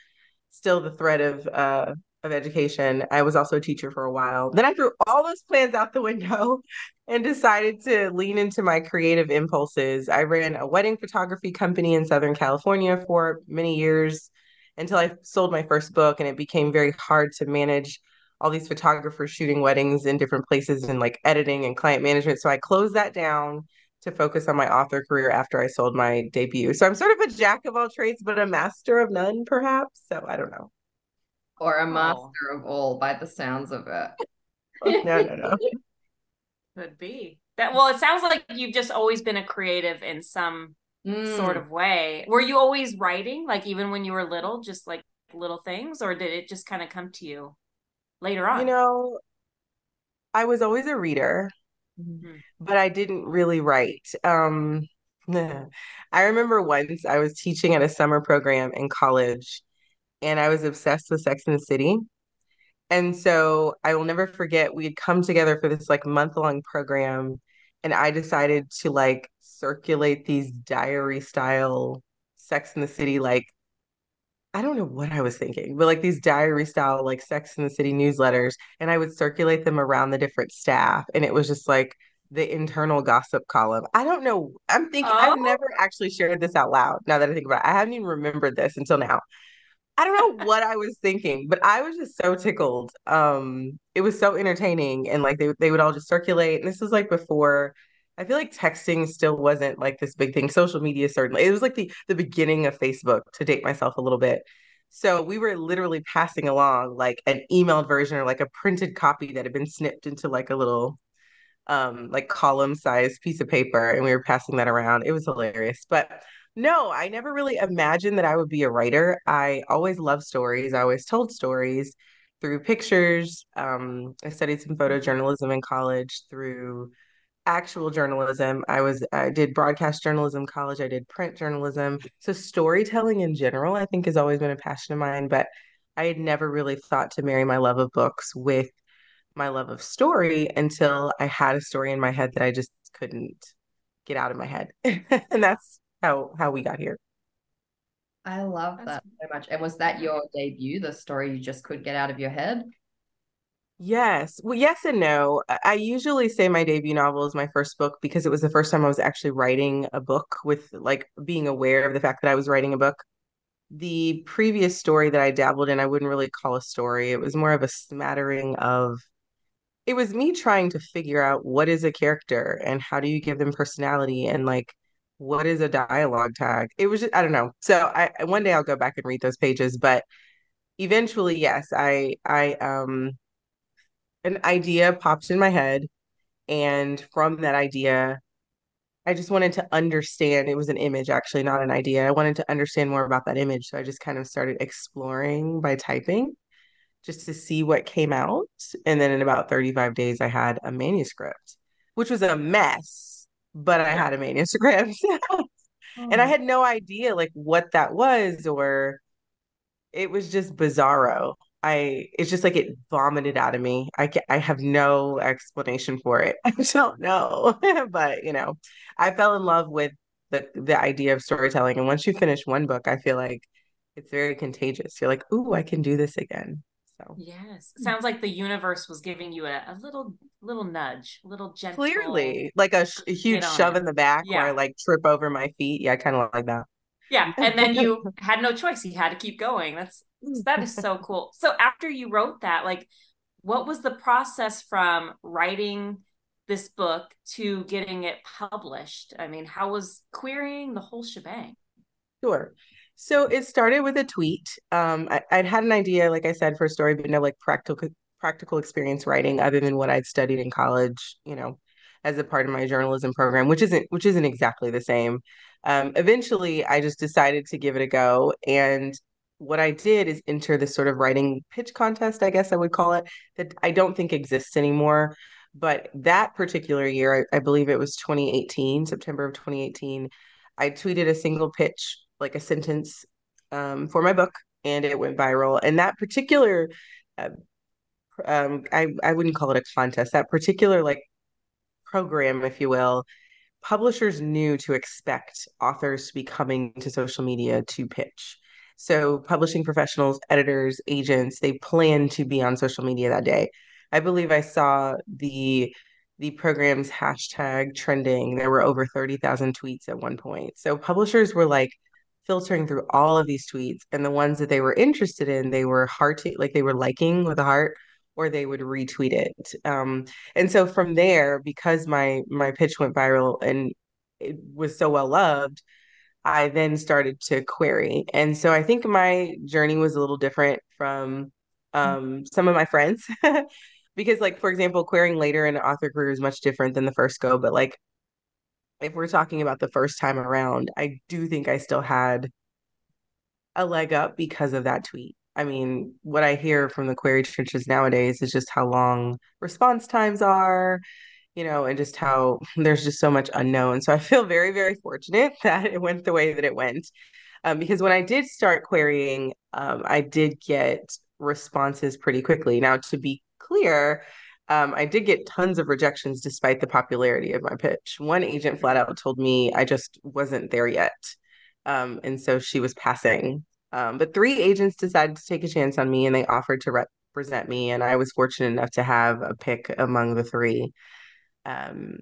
still the thread of education. I was also a teacher for a while. Then I threw all those plans out the window and decided to lean into my creative impulses. I ran a wedding photography company in Southern California for many years until I sold my first book, and it became very hard to manage all these photographers shooting weddings in different places and like editing and client management. So I closed that down to focus on my author career after I sold my debut. So I'm sort of a jack of all trades, but a master of none, perhaps. So I don't know. Or a Oh, master of all by the sounds of No, no, no. it. could be that. Well, it sounds like you've just always been a creative in some sort Mm. of way. Were you always writing, like even when you were little, just like little things, or did it just kind of come to you later You on? know, I was always a reader, Hmm. but I didn't really write. I remember once I was teaching at a summer program in college, and I was obsessed with Sex and the City. And so I will never forget, we had come together for this like month-long program, and I decided to like circulate these diary style Sex and the City, like I don't know what I was thinking, but like these diary style like Sex and the City newsletters, and I would circulate them around the different staff, and it was just like the internal gossip column. I don't know. I'm thinking I've Oh, never actually shared this out loud. Now that I think about it, I haven't even remembered this until now. I don't know what I was thinking, but I was just so tickled. It was so entertaining, and like they would all just circulate. And this was like before I feel like texting still wasn't like this big thing. Social media certainly. It was like the beginning of Facebook, to date myself a little bit. So we were literally passing along like an emailed version or like a printed copy that had been snipped into like a little like column sized piece of paper, and we were passing that around. It was hilarious. But no, I never really imagined that I would be a writer. I always loved stories. I always told stories through pictures. I studied some Mhm. photojournalism in college through actual journalism. I did broadcast journalism in college. I did print journalism. So storytelling in general, I think, has always been a passion of mine, but I had never really thought to marry my love of books with my love of story until I had a story in my head that I just couldn't get out of my head. And that's how we got here. I love That's that so much. And was that yeah. your debut, the story you just couldn't get out of your head? Yes. Well, yes and no. I usually say my debut novel is my first book because it was the first time I was actually writing a book with like being aware of the fact that I was writing a book. The previous story that I dabbled in, I wouldn't really call a story. It was more of a smattering of, it was me trying to figure out what is a character and how do you give them personality and like what is a dialogue tag. It was just, I don't know. So I one day I'll go back and read those pages, but eventually, yes, I an idea popped in my head, and from that idea, I just wanted to understand. It was an image, actually, not an idea. I wanted to understand more about that image. So I just kind of started exploring by typing just to see what came out. And then in about 35 days, I had a manuscript, which was a mess, but I Yeah. had a manuscript. And I Oh, had no idea like what that was, or it was just bizarro. It's just like it vomited out of me. I have no explanation for it. I don't know. But, I fell in love with the idea of storytelling. And once you finish one book, I feel like it's very contagious. You're like, ooh, I can do this again. So Yes. Sounds like the universe was giving you a little nudge, a little gentle clearly, like a huge get on shove it. in the back where I Yeah. like trip over my feet. Yeah, I kind of like that. Yeah. And then you had no choice. You had to keep going. That is so cool. So after you wrote that, like what was the process from writing this book to getting it published? I mean, how was querying the whole shebang? Sure. So it started with a tweet. I'd had an idea, like I said, for a story, but no like practical experience writing other than what I'd studied in college, as a part of my journalism program, which isn't exactly the same. Eventually, I just decided to give it a go, and what I did is enter this sort of writing pitch contest, I guess I would call it, that I don't think exists anymore. But that particular year, I believe it was 2018, September of 2018. I tweeted a single pitch, like a sentence, for my book, and it went viral. And that particular, uh, I wouldn't call it a contest. That particular like program, if you will, publishers knew to expect authors to be coming to social media to pitch. So publishing professionals, editors, agents, they plan to be on social media that day. I believe I saw the program's hashtag trending. There were over 30,000 tweets at one point. So publishers were like filtering through all of these tweets, and the ones that they were interested in, they were hearting, like they were liking with a heart, or they would retweet it. And so from there, because my pitch went viral and it was so well loved, I then started to query. And so I think my journey was a little different from some of my friends. Because like for example, querying later in an author career is much different than the first go. But like if we're talking about the first time around, I do think I still had a leg up because of that tweet. I mean, what I hear from the query trenches nowadays is just how long response times are, and just how there's just so much unknown. So I feel very, very fortunate that it went the way that it went. Because when I did start querying, I did get responses pretty quickly. Now, to be clear, I did get tons of rejections despite the popularity of my pitch. One agent flat out told me I just wasn't there yet. And so she was passing. But three agents decided to take a chance on me and they offered to represent me. And I was fortunate enough to have a pick among the three. Um,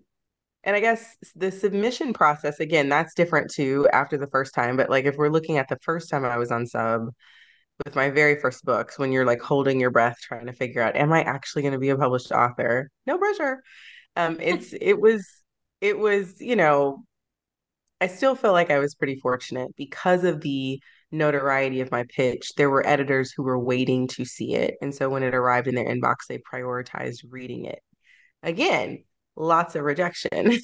and I guess the submission process, again, that's different too after the first time. But like if we're looking at the first time I was on sub with my very first books, when you're like holding your breath trying to figure out, am I actually going to be a published author? No pressure. It was it was, I still feel like I was pretty fortunate because of the notoriety of my pitch. There were editors who were waiting to see it. And so when it arrived in their inbox, they prioritized reading it. Again, lots of rejection.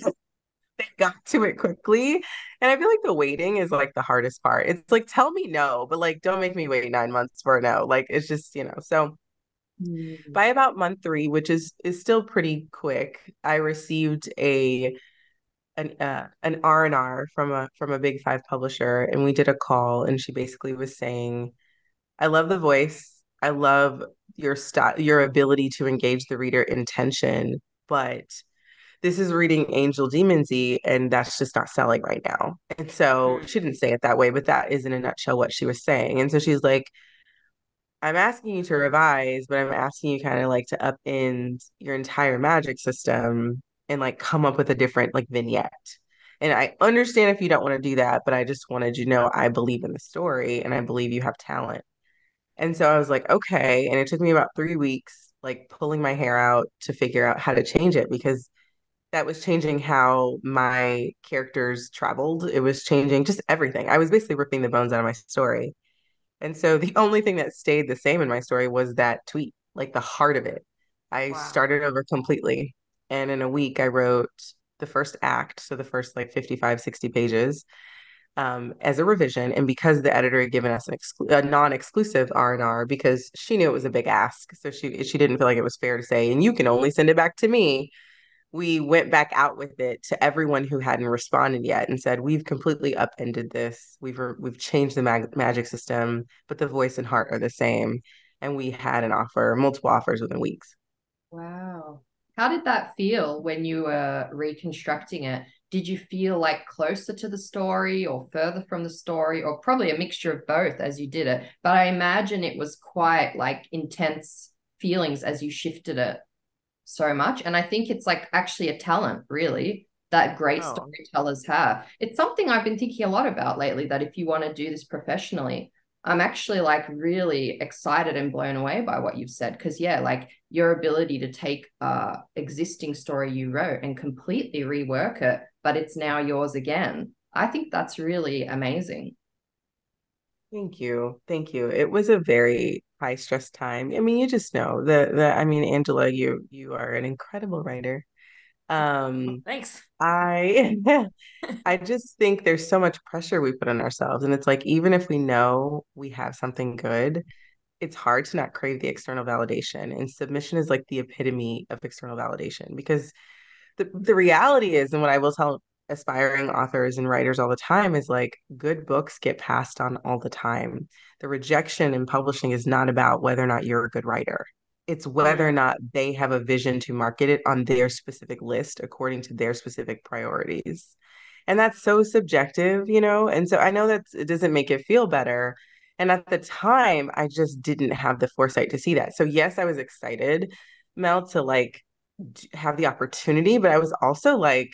They got to it quickly. And I feel like the waiting is like the hardest part. It's like, tell me no, but like, don't make me wait 9 months for a no. Like, it's just, so Mm. by about month three, which is still pretty quick, I received an R&R from a big five publisher, and we did a call, and she basically was saying, I love the voice. I love your style, your ability to engage the reader in tension, but this is reading Angel Demonsy, and that's just not selling right now. And so Mm. she didn't say it that way, but that is in a nutshell what she was saying. And so she's like, I'm asking you to revise, but I'm asking you kind of like to upend your entire magic system and like come up with a different like vignette. And I understand if you don't want to do that, but I just wanted you to know I believe in the story and I believe you have talent. And so I was like, okay. And it took me about 3 weeks, like pulling my hair out to figure out how to change it because that was changing how my characters traveled. It was changing just everything. I was basically ripping the bones out of my story. And so the only thing that stayed the same in my story was that tweet, like the heart of it. I Wow. started over completely. And in a week, I wrote the first act, so the first like 55, 60 pages, as a revision. And because the editor had given us a non-exclusive R&R, because she knew it was a big ask, so she didn't feel like it was fair to say, and you can only send it back to me. We went back out with it to everyone who hadn't responded yet and said, we've completely upended this. We've changed the magic system, but the voice and heart are the same. And we had an offer, multiple offers within weeks. Wow. How did that feel when you were reconstructing it? Did you feel like closer to the story or further from the story, or probably a mixture of both as you did it? But I imagine it was quite like intense feelings as you shifted it so much. And I think it's like actually a talent, really, that great Oh, storytellers have. It's something I've been thinking a lot about lately, that if you want to do this professionally, I'm actually like really excited and blown away by what you've said. Because, yeah, like your ability to take existing story you wrote and completely rework it, but it's now yours again. I think that's really amazing. thank you. Thank you. It was a very high stress time. I mean, you just know I mean, Angela, you are an incredible writer. Well, Um, thanks. I I just think there's so much pressure we put on ourselves. And it's like, even if we know we have something good, it's hard to not crave the external validation. And submission is like the epitome of external validation because the reality is, and what I will tell aspiring authors and writers all the time is like good books get passed on all the time. The rejection in publishing is not about whether or not you're a good writer. It's whether or Mm. not they have a vision to market it on their specific list according to their specific priorities. And that's so subjective, And so I know that it doesn't make it feel better. And at the time, I just didn't have the foresight to see that. So yes, I was excited, Mel, to like have the opportunity, but I was also like,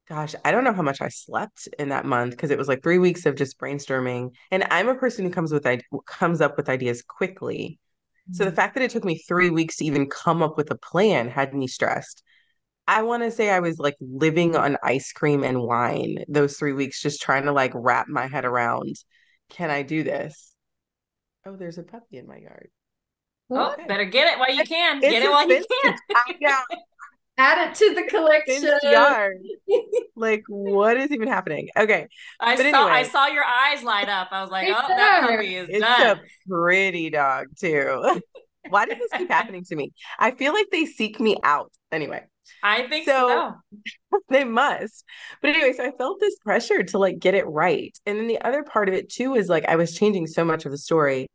gosh, I don't know how much I slept in that month because it was like 3 weeks of just brainstorming. And I'm a person who comes up with ideas quickly. So the fact that it took me 3 weeks to even come up with a plan had me stressed. I want to say I was like living on ice cream and wine those 3 weeks, just trying to like wrap my head around, can I do this? Oh, there's a puppy in my yard. Oh, What? Okay. better get it while you can. Get It's it a while you fenced, can. I know, Add it to the collection. fenced yard. Like, what is even happening? Okay. But I anyway, saw your eyes light up. I was like, I oh, that know. puppy is it's a done. pretty dog too. Why does this keep happening to me? I feel like they seek me out. Anyway, I think so so. they must. But anyway, so I felt this pressure to like get it right. And then the other part of it too is like I was changing so much of the story.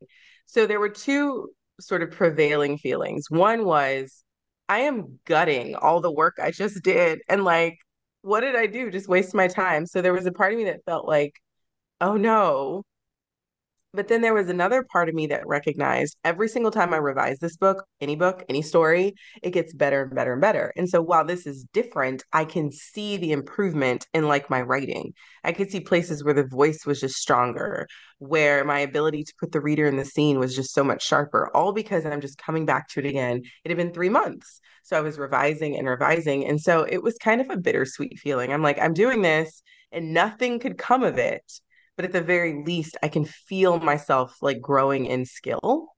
So there were two sort of prevailing feelings. One was I am gutting all the work I just did. And like, what did I do? Just waste my time. So there was a part of me that felt like, oh no, But then there was another part of me that recognized every single time I revise this book, any story, it gets better and better and better. And so while this is different, I can see the improvement in like my writing. I could see places where the voice was just stronger, where my ability to put the reader in the scene was just so much sharper, all because I'm just coming back to it again. It had been 3 months. So I was revising and revising. And so it was kind of a bittersweet feeling. I'm like, I'm doing this and nothing could come of it, but at the very least, I can feel myself like growing in skill.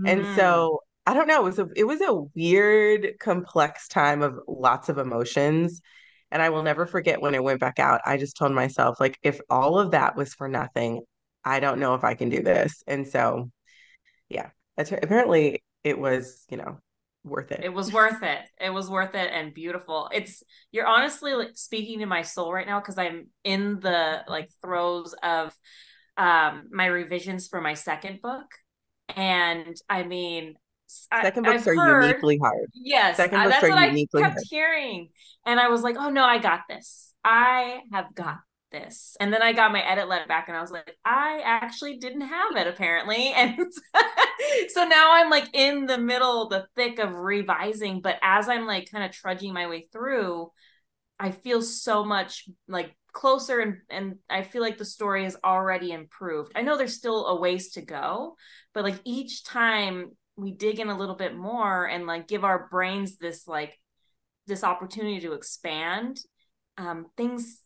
And Mm. so I don't know, it was a weird, complex time of lots of emotions. And I will never forget when it went back out. I just told myself, like, if all of that was for nothing, I don't know if I can do this. And so, yeah, apparently it was, worth it. It was worth it. It was worth it and beautiful. You're honestly like speaking to my soul right now because I'm in the like throes of my revisions for my second book. And I mean, Second I've books are heard, uniquely hard. yes, Second books that's are what I uniquely kept hard. hearing. And I was like, oh no, I got this. I have got this. And then I got my edit letter back and I was like, I actually didn't have it apparently. And so now I'm like in the middle, the thick of revising. But as I'm like kind of trudging my way through, I feel so much like closer and I feel like the story has already improved. I know there's still a ways to go, but like each time we dig in a little bit more and like give our brains this opportunity to expand, things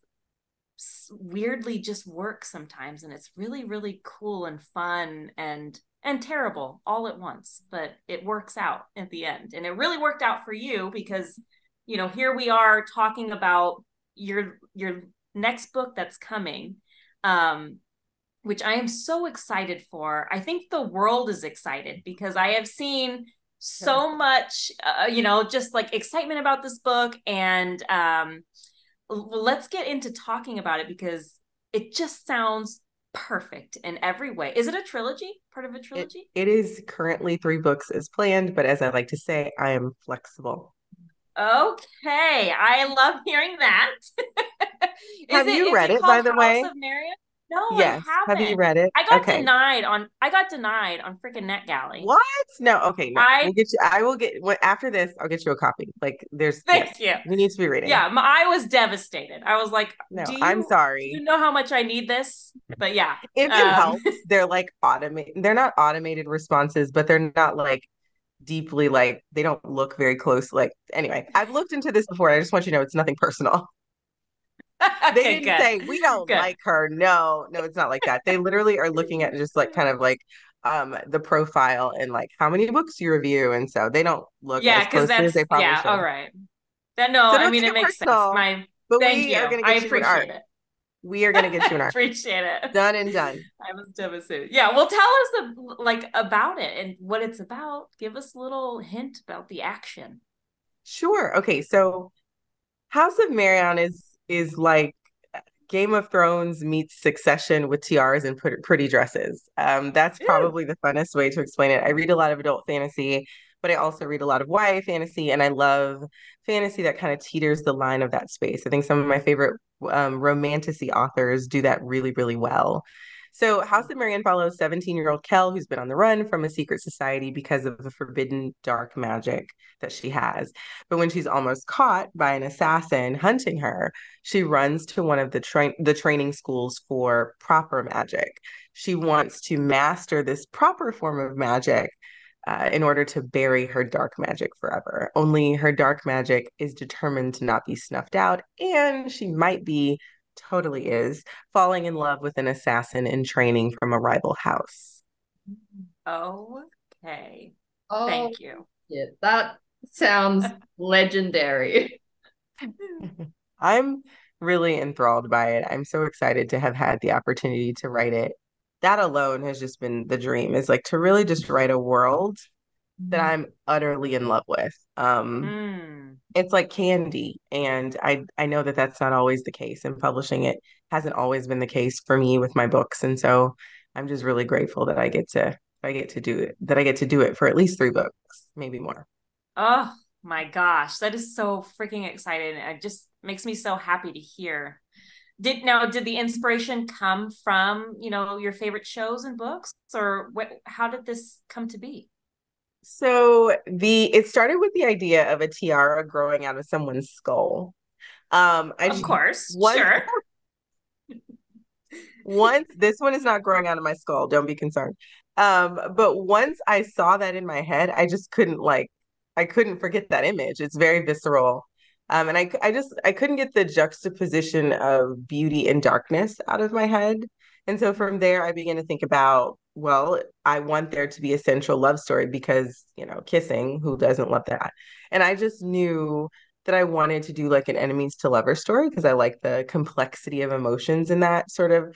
weirdly just work sometimes and it's really really cool and fun and terrible all at once, but it works out at the end. And it really worked out for you because here we are talking about your next book that's coming, um which I am so excited for. I think the world is excited because I have seen Yes. so much just like excitement about this book. And let's get into talking about it because it just sounds perfect in every way. Is it a trilogy? Part of a It trilogy? it is currently 3 books as planned, but as I like to say, I am flexible. Okay, I love hearing that. is Have it you is read it it, by called the House way? of Marion? No, I Yes. Have you haven't. read it? Okay. I got denied on freaking NetGalley. What? No, okay, no. We'll I get you. I will get after this, I'll get you a copy. Like yes, Thank you. you need to be reading. Yeah, I was devastated. I was like, No, do I'm you sorry. know how much I need this? But yeah. If it Um helps, they're like they're not automated responses, but they're not like deeply like they don't look very close. Like anyway, I've looked into this before. I just want you to know it's nothing personal. They okay, didn't good. say we don't Good. like her. No, no, it's not like that. They literally are looking at just like kind of like the profile and like how many books you review. And so they don't look Yeah, as because closely as they that's probably yeah, should. all right. That no, So I don't mean take it it makes sense. personal. My But Thank we you. are gonna I get you an art. appreciate it. We are gonna get you an I art. appreciate it. Done and done. I was devastated. Yeah, well, tell us like about it and what it's about. Give us a little hint about the action. Sure. Okay, so House of Marion is like Game of Thrones meets Succession with tiaras and pretty dresses. That's Ew. probably the funnest way to explain it. I read a lot of adult fantasy, but I also read a lot of YA fantasy, and I love fantasy that kind of teeters the line of that space. I think some of my favorite romantasy authors do that really, really well. So House of Marion follows 17-year-old Kell, who's been on the run from a secret society because of the forbidden dark magic that she has. But when she's almost caught by an assassin hunting her, she runs to one of the training schools for proper magic. She wants to master this proper form of magic in order to bury her dark magic forever. Only her dark magic is determined to not be snuffed out, and she might be, totally is, falling in love with an assassin in training from a rival house. Okay. Oh, Thank you. yeah, that sounds legendary. I'm really enthralled by it. I'm so excited to have had the opportunity to write it. That alone has just been the dream, is like to really just write a world that I'm utterly in love with. Mm. It's like candy, and I know that that's not always the case, and publishing it hasn't always been the case for me with my books, and so I'm just really grateful that I get to do it, that I get to do it for at least 3 books, maybe more. Oh my gosh, that is so freaking exciting. It just makes me so happy to hear. Did the inspiration come from, your favorite shows and books, or how did this come to be? So it started with the idea of a tiara growing out of someone's skull. I Of course, once sure. once this one is not growing out of my skull, don't be concerned. But once I saw that in my head, I just couldn't I couldn't forget that image. It's very visceral. And I couldn't get the juxtaposition of beauty and darkness out of my head. And so from there I began to think about, well, I want there to be a central love story because, kissing, who doesn't love that? And I just knew that I wanted to do like an enemies to lovers story because I like the complexity of emotions in that sort of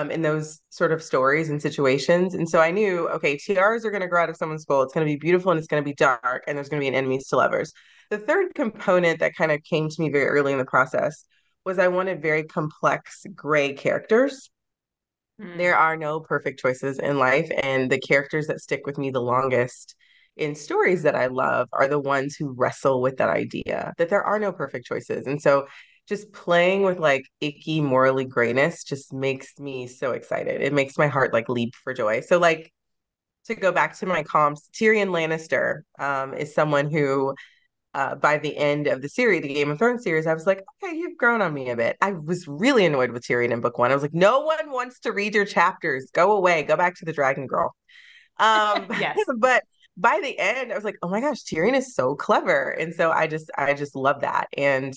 in those sort of stories and situations. And so I knew, okay, tiaras are going to grow out of someone's skull. It's going to be beautiful and it's going to be dark, and there's going to be an enemies to lovers. The third component that kind of came to me very early in the process was I wanted very complex gray characters. There Hmm. are no perfect choices in life, and the characters that stick with me the longest in stories that I love are the ones who wrestle with that idea that there are no perfect choices. And so just playing with like icky morally grayness just makes me so excited. It makes my heart like leap for joy. So like to go back to my comps, Tyrion Lannister is someone who by the end of the series, the Game of Thrones series, I was like, okay, you've grown on me a bit. I was really annoyed with Tyrion in book one. I was like, no one wants to read your chapters. Go away. Go back to the Dragon Girl. Um, Yes. but by the end, I was like, oh my gosh, Tyrion is so clever. And so I just love that. And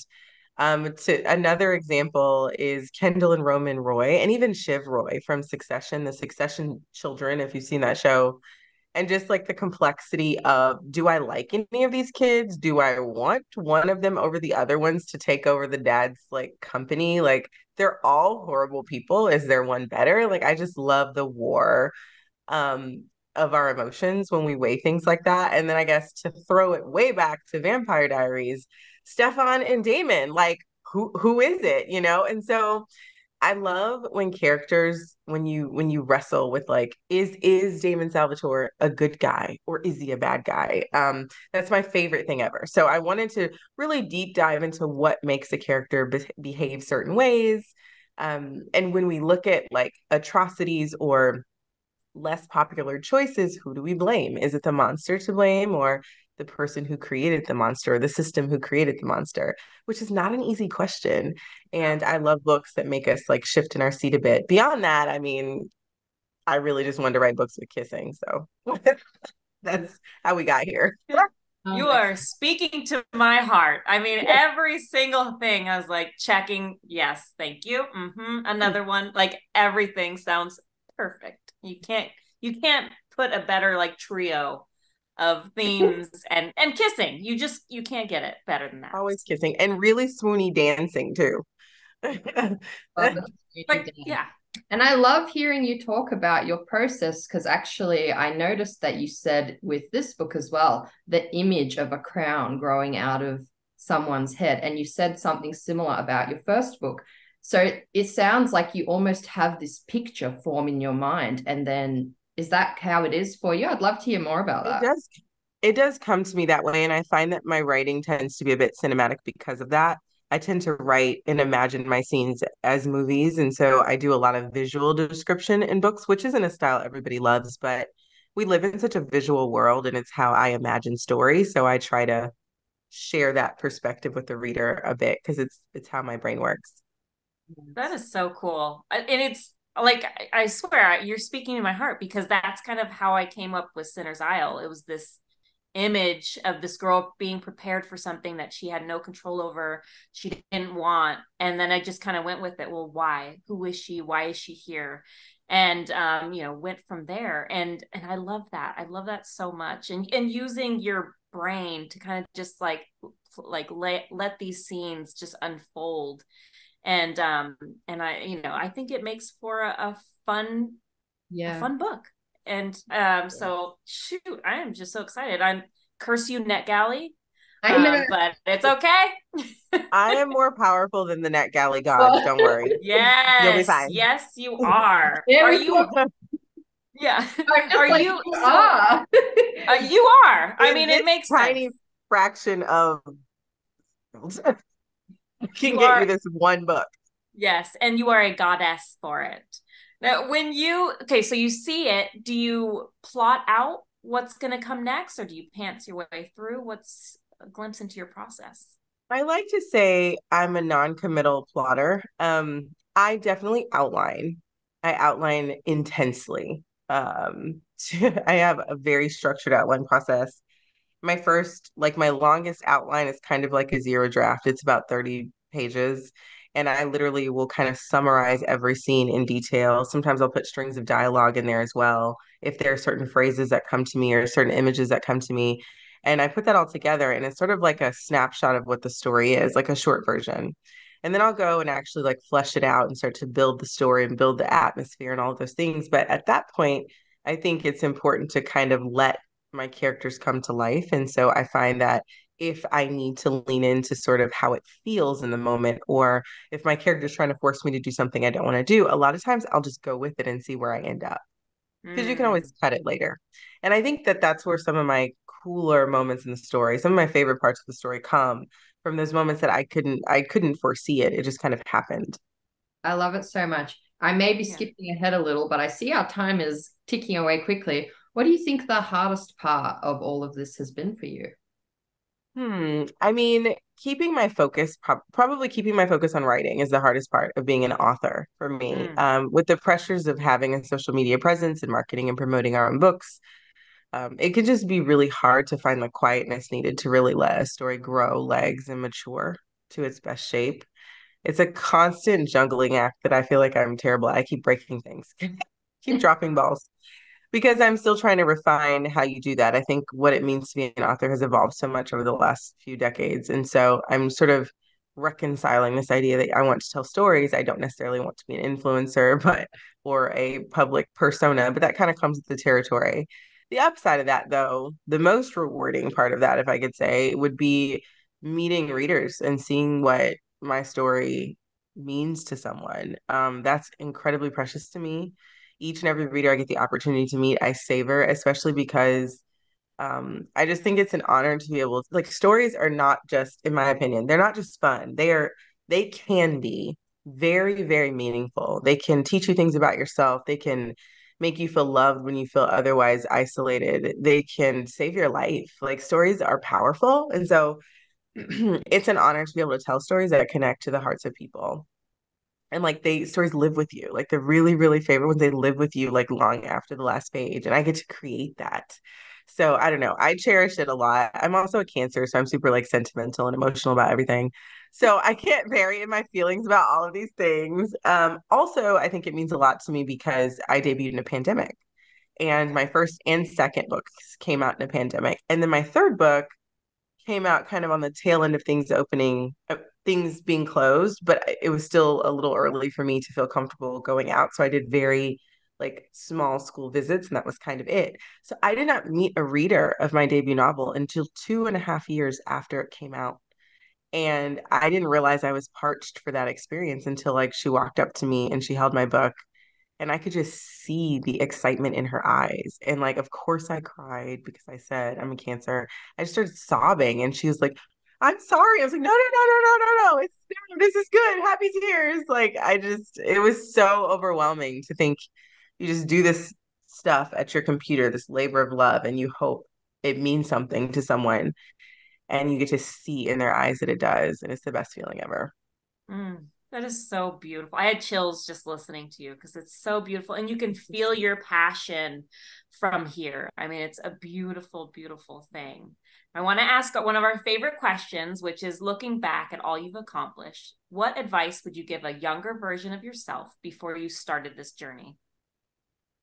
to another example is Kendall and Roman Roy, and even Shiv Roy from Succession, the Succession children, if you've seen that show, and just like the complexity of, do I like any of these kids? Do I want one of them over the other ones to take over the dad's like company? Like they're all horrible people. Is there one better? Like I just love the war of our emotions when we weigh things like that. And then I guess to throw it way back to Vampire Diaries, Stefan and Damon, like who is it, And so I love when characters, when you wrestle with like, is Damon Salvatore a good guy or is he a bad guy? That's my favorite thing ever. So I wanted to really deep dive into what makes a character behave certain ways. And when we look at like atrocities or less popular choices, who do we blame? Is it the monster to blame or the person who created the monster or the system who created the monster? Which is not an easy question. And No. I love books that make us like shift in our seat a bit. Beyond that, I mean, I really just wanted to write books with kissing. So that's how we got here. You I are speaking to my heart. I mean, every single thing I was like checking. Yes, thank you. Another one. Like everything sounds perfect. You can't put a better like trio of themes and kissing. You can't get it better than that. Always kissing and really swoony dancing too. love the community Like, dance. yeah. And I love hearing you talk about your process because actually I noticed that you said with this book as well, the image of a crown growing out of someone's head. And you said something similar about your first book. So it sounds like you almost have this picture form in your mind. And then is that how it is for you? I'd love to hear more about It that. does it does come to me that way, and I find that my writing tends to be a bit cinematic because of that. I tend to write and imagine my scenes as movies, and so I do a lot of visual description in books, which isn't a style everybody loves, but we live in such a visual world and it's how I imagine stories, so I try to share that perspective with the reader a bit because it's how my brain works. That is so cool. And it's like, I swear, you're speaking to my heart because that's kind of how I came up with Sinner's Isle. It was this image of this girl being prepared for something that she had no control over, she didn't want. And then I just kind of went with it. Well, why? Who is she? Why is she here? And went from there. And I love that. I love that so much. And using your brain to kind of just like let these scenes just unfold, and I think it makes for a fun Yeah. book. And so shoot, I am just so excited. I'm curse you, NetGalley, I know. but it's okay. I am more powerful than the NetGalley gods, Oh, don't worry. You'll be Yes, fine. yes, you are. Are very you? Yeah. I'm just Are like, you? you So are. you are. I In mean, this it makes sense. tiny fraction of I can You get you are. this one book. Yes, and you are a goddess for it. Now, okay, so you see it, do you plot out what's going to come next, or do you pants your way through? What's a glimpse into your process? I like to say I'm a non-committal plotter. I definitely outline. I outline intensely. I have a very structured outline process. My longest outline is kind of like a zero draft. It's about 30 pages. And I literally will kind of summarize every scene in detail. Sometimes I'll put strings of dialogue in there as well, if there are certain phrases that come to me or certain images that come to me. And I put that all together, and it's sort of like a snapshot of what the story is, like a short version. And then I'll go and actually like flesh it out and start to build the story and build the atmosphere and all of those things. But at that point, I think it's important to kind of let my characters come to life. And so I find that if I need to lean into sort of how it feels in the moment, or if my character's trying to force me to do something I don't want to do, a lot of times I'll just go with it and see where I end up, because you can Mm. always cut it later. And I think that that's where some of my cooler moments in the story, some of my favorite parts of the story come from those moments that I couldn't foresee it. It just kind of happened. I love it so much. I may be Yeah. skipping ahead a little, but I see our time is ticking away quickly. What do you think the hardest part of all of this has been for you? I mean, probably keeping my focus on writing is the hardest part of being an author for me. Mm. With the pressures of having a social media presence and marketing and promoting our own books, it can just be really hard to find the quietness needed to really let a story grow legs and mature to its best shape. It's a constant juggling act that I feel like I'm terrible at. I keep breaking things, keep dropping balls, because I'm still trying to refine how you do that. I think what it means to be an author has evolved so much over the last few decades. And so I'm sort of reconciling this idea that I want to tell stories. I don't necessarily want to be an influencer, but or a public persona, but that kind of comes with the territory. The upside of that, though, the most rewarding part of that, if I could say, would be meeting readers and seeing what my story means to someone. That's incredibly precious to me. Each and every reader I get the opportunity to meet, I savor, especially because I just think it's an honor to be able to, like, stories are not just, in my opinion, they're not just fun. They can be very, very meaningful. They can teach you things about yourself. They can make you feel loved when you feel otherwise isolated. They can save your life. Like, stories are powerful. And so it's an honor to be able to tell stories that connect to the hearts of people. And like they stories live with you. Like the really, really favorite ones, they live with you like long after the last page. And I get to create that. So I don't know. I cherish it a lot. I'm also a Cancer, so I'm super like sentimental and emotional about everything. So I can't vary in my feelings about all of these things. Also, I think it means a lot to me because I debuted in a pandemic, and my first and second books came out in a pandemic. And then my third book came out kind of on the tail end of things being closed, but it was still a little early for me to feel comfortable going out. So I did very like small school visits, and that was kind of it. So I did not meet a reader of my debut novel until 2.5 years after it came out. And I didn't realize I was parched for that experience until like she walked up to me and she held my book, and I could just see the excitement in her eyes. And like, of course, I cried because I said I'm a Cancer. I just started sobbing, and she was like, "I'm sorry." I was like, "No, no, no, no, no, no, no. This is good. Happy tears." Like, it was so overwhelming to think you just do this stuff at your computer, this labor of love, and you hope it means something to someone, and you get to see in their eyes that it does, and it's the best feeling ever. That is so beautiful. I had chills just listening to you because it's so beautiful. And you can feel your passion from here. I mean, it's a beautiful, beautiful thing. I want to ask one of our favorite questions, which is looking back at all you've accomplished, what advice would you give a younger version of yourself before you started this journey?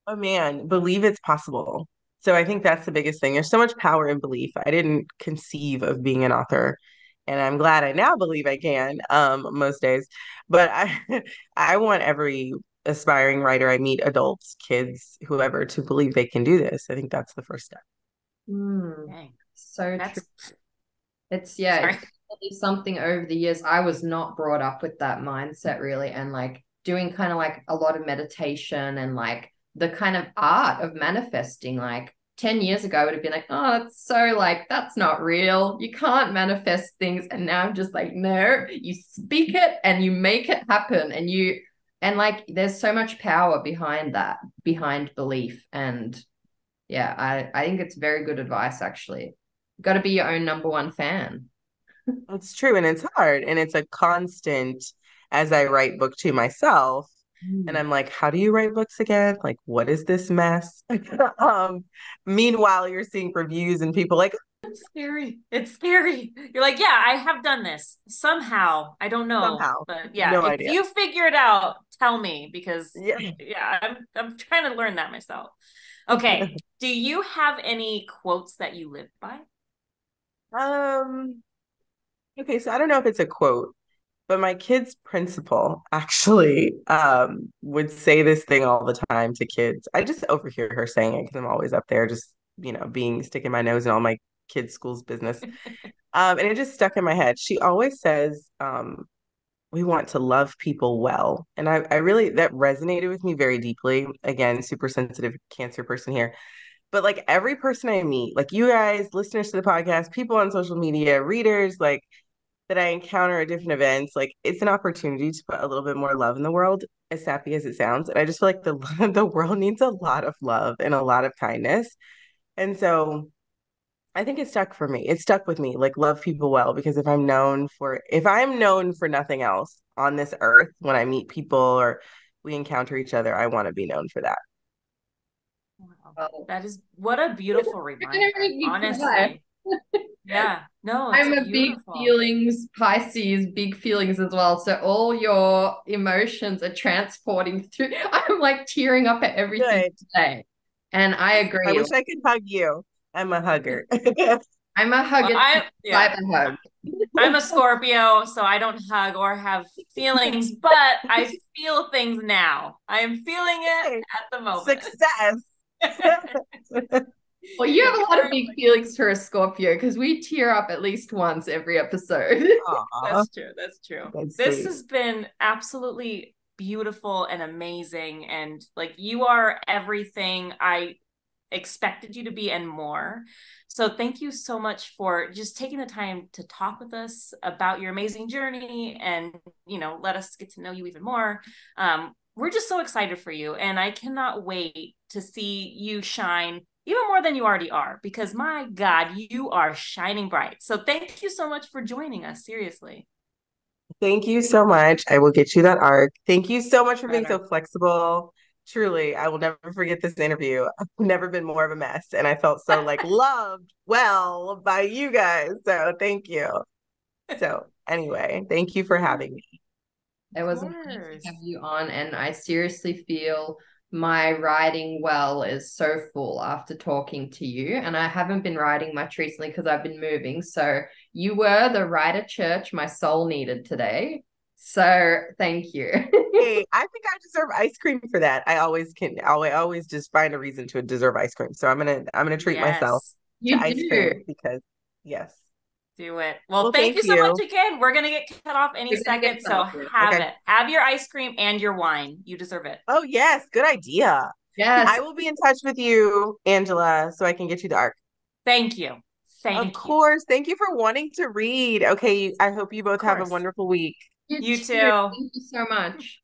Oh man, believe it's possible. So I think that's the biggest thing. There's so much power in belief. I didn't conceive of being an author, and I'm glad I now believe I can, most days. But I want every aspiring writer I meet, adults, kids, whoever, to believe they can do this. I think that's the first step. Mm, Dang, so true. that's It's sorry. definitely something over the years. I was not brought up with that mindset really, and like doing kind of like a lot of meditation and like the kind of art of manifesting, like 10 years ago, I would have been like, oh, it's so like, that's not real. You can't manifest things. And now I'm just like, no, you speak it and you make it happen. And like, there's so much power behind that, behind belief. And yeah, I think it's very good advice, actually. You've got to be your own number one fan. It's true, and it's hard, and it's a constant as I write book two myself. And Mm. I'm like, how do you write books again? Like, what is this mess? Meanwhile, you're seeing reviews and people like, It's scary. It's scary. You're like, yeah, I have done this somehow. I don't know, somehow, but yeah, no if idea. you figure it out, tell me because Yeah. yeah, I'm trying to learn that myself. Okay, do you have any quotes that you live by? Um, okay, so I don't know if it's a quote, but my kid's principal actually would say this thing all the time to kids. I just overhear her saying it because I'm always up there just, being sticking my nose in all my kids' school's business. And it just stuck in my head. She always says, we want to love people well. And I really, that resonated with me very deeply. Again, super sensitive cancer person here. But like every person I meet, like you guys, listeners to the podcast, people on social media, readers, like that I encounter at different events, like it's an opportunity to put a little bit more love in the world, as sappy as it sounds. And I just feel like the the world needs a lot of love and a lot of kindness. And so I think it stuck for me. It stuck with me, like love people well, because if I'm known for nothing else on this earth, when I meet people or we encounter each other, I want to be known for that. Wow. Well, That is what a beautiful you're gonna reminder, make me cry. honestly. Yeah, no, it's I'm a big beautiful. feelings, Pisces, big feelings as well. So all your emotions are transporting through. I'm like tearing up at everything Good. today. And I I agree. wish I could hug you. I'm a hugger. I'm a Well, hugger yeah, type of hug. I'm a Scorpio, so I don't hug or have feelings, but I feel things now. I am feeling it Hey, at the moment. success. Well, you have a lot of big Currently. feelings for a Scorpio because we tear up at least once every episode. Aw, That's true. That's true. that's This sweet. has been absolutely beautiful and amazing. And like you are everything I expected you to be and more. So thank you so much for just taking the time to talk with us about your amazing journey and, let us get to know you even more. We're just so excited for you. And I cannot wait to see you shine even more than you already are, because my God, you are shining bright. So thank you so much for joining us. Seriously. Thank you so much. I will get you that arc. Thank you so much for being Better. so flexible. Truly, I will never forget this interview. I've never been more of a mess, and I felt so like loved well by you guys. So thank you. So anyway, thank you for having me. Of It was an honor to course. have you on, and I seriously feel my writing well is so full after talking to you. And I haven't been writing much recently because I've been moving. So you were the writer church my soul needed today. So thank you. Hey, I think I deserve ice cream for that. I always can. I always just find a reason to deserve ice cream. So I'm gonna treat myself Yes. to You ice cream do. because yes. Do it. Well, Well, thank thank you so much you. again. We're going to get cut off any We're gonna get second. So started. have Okay. it. Have your ice cream and your wine. You deserve it. Oh yes, good idea. Yes, I will be in touch with you, Angela, so I can get you the arc. Thank you. Of Thank you. course. Thank you for wanting to read. Okay, I hope you Of both have a course. wonderful week. you You too. too. Thank you so much.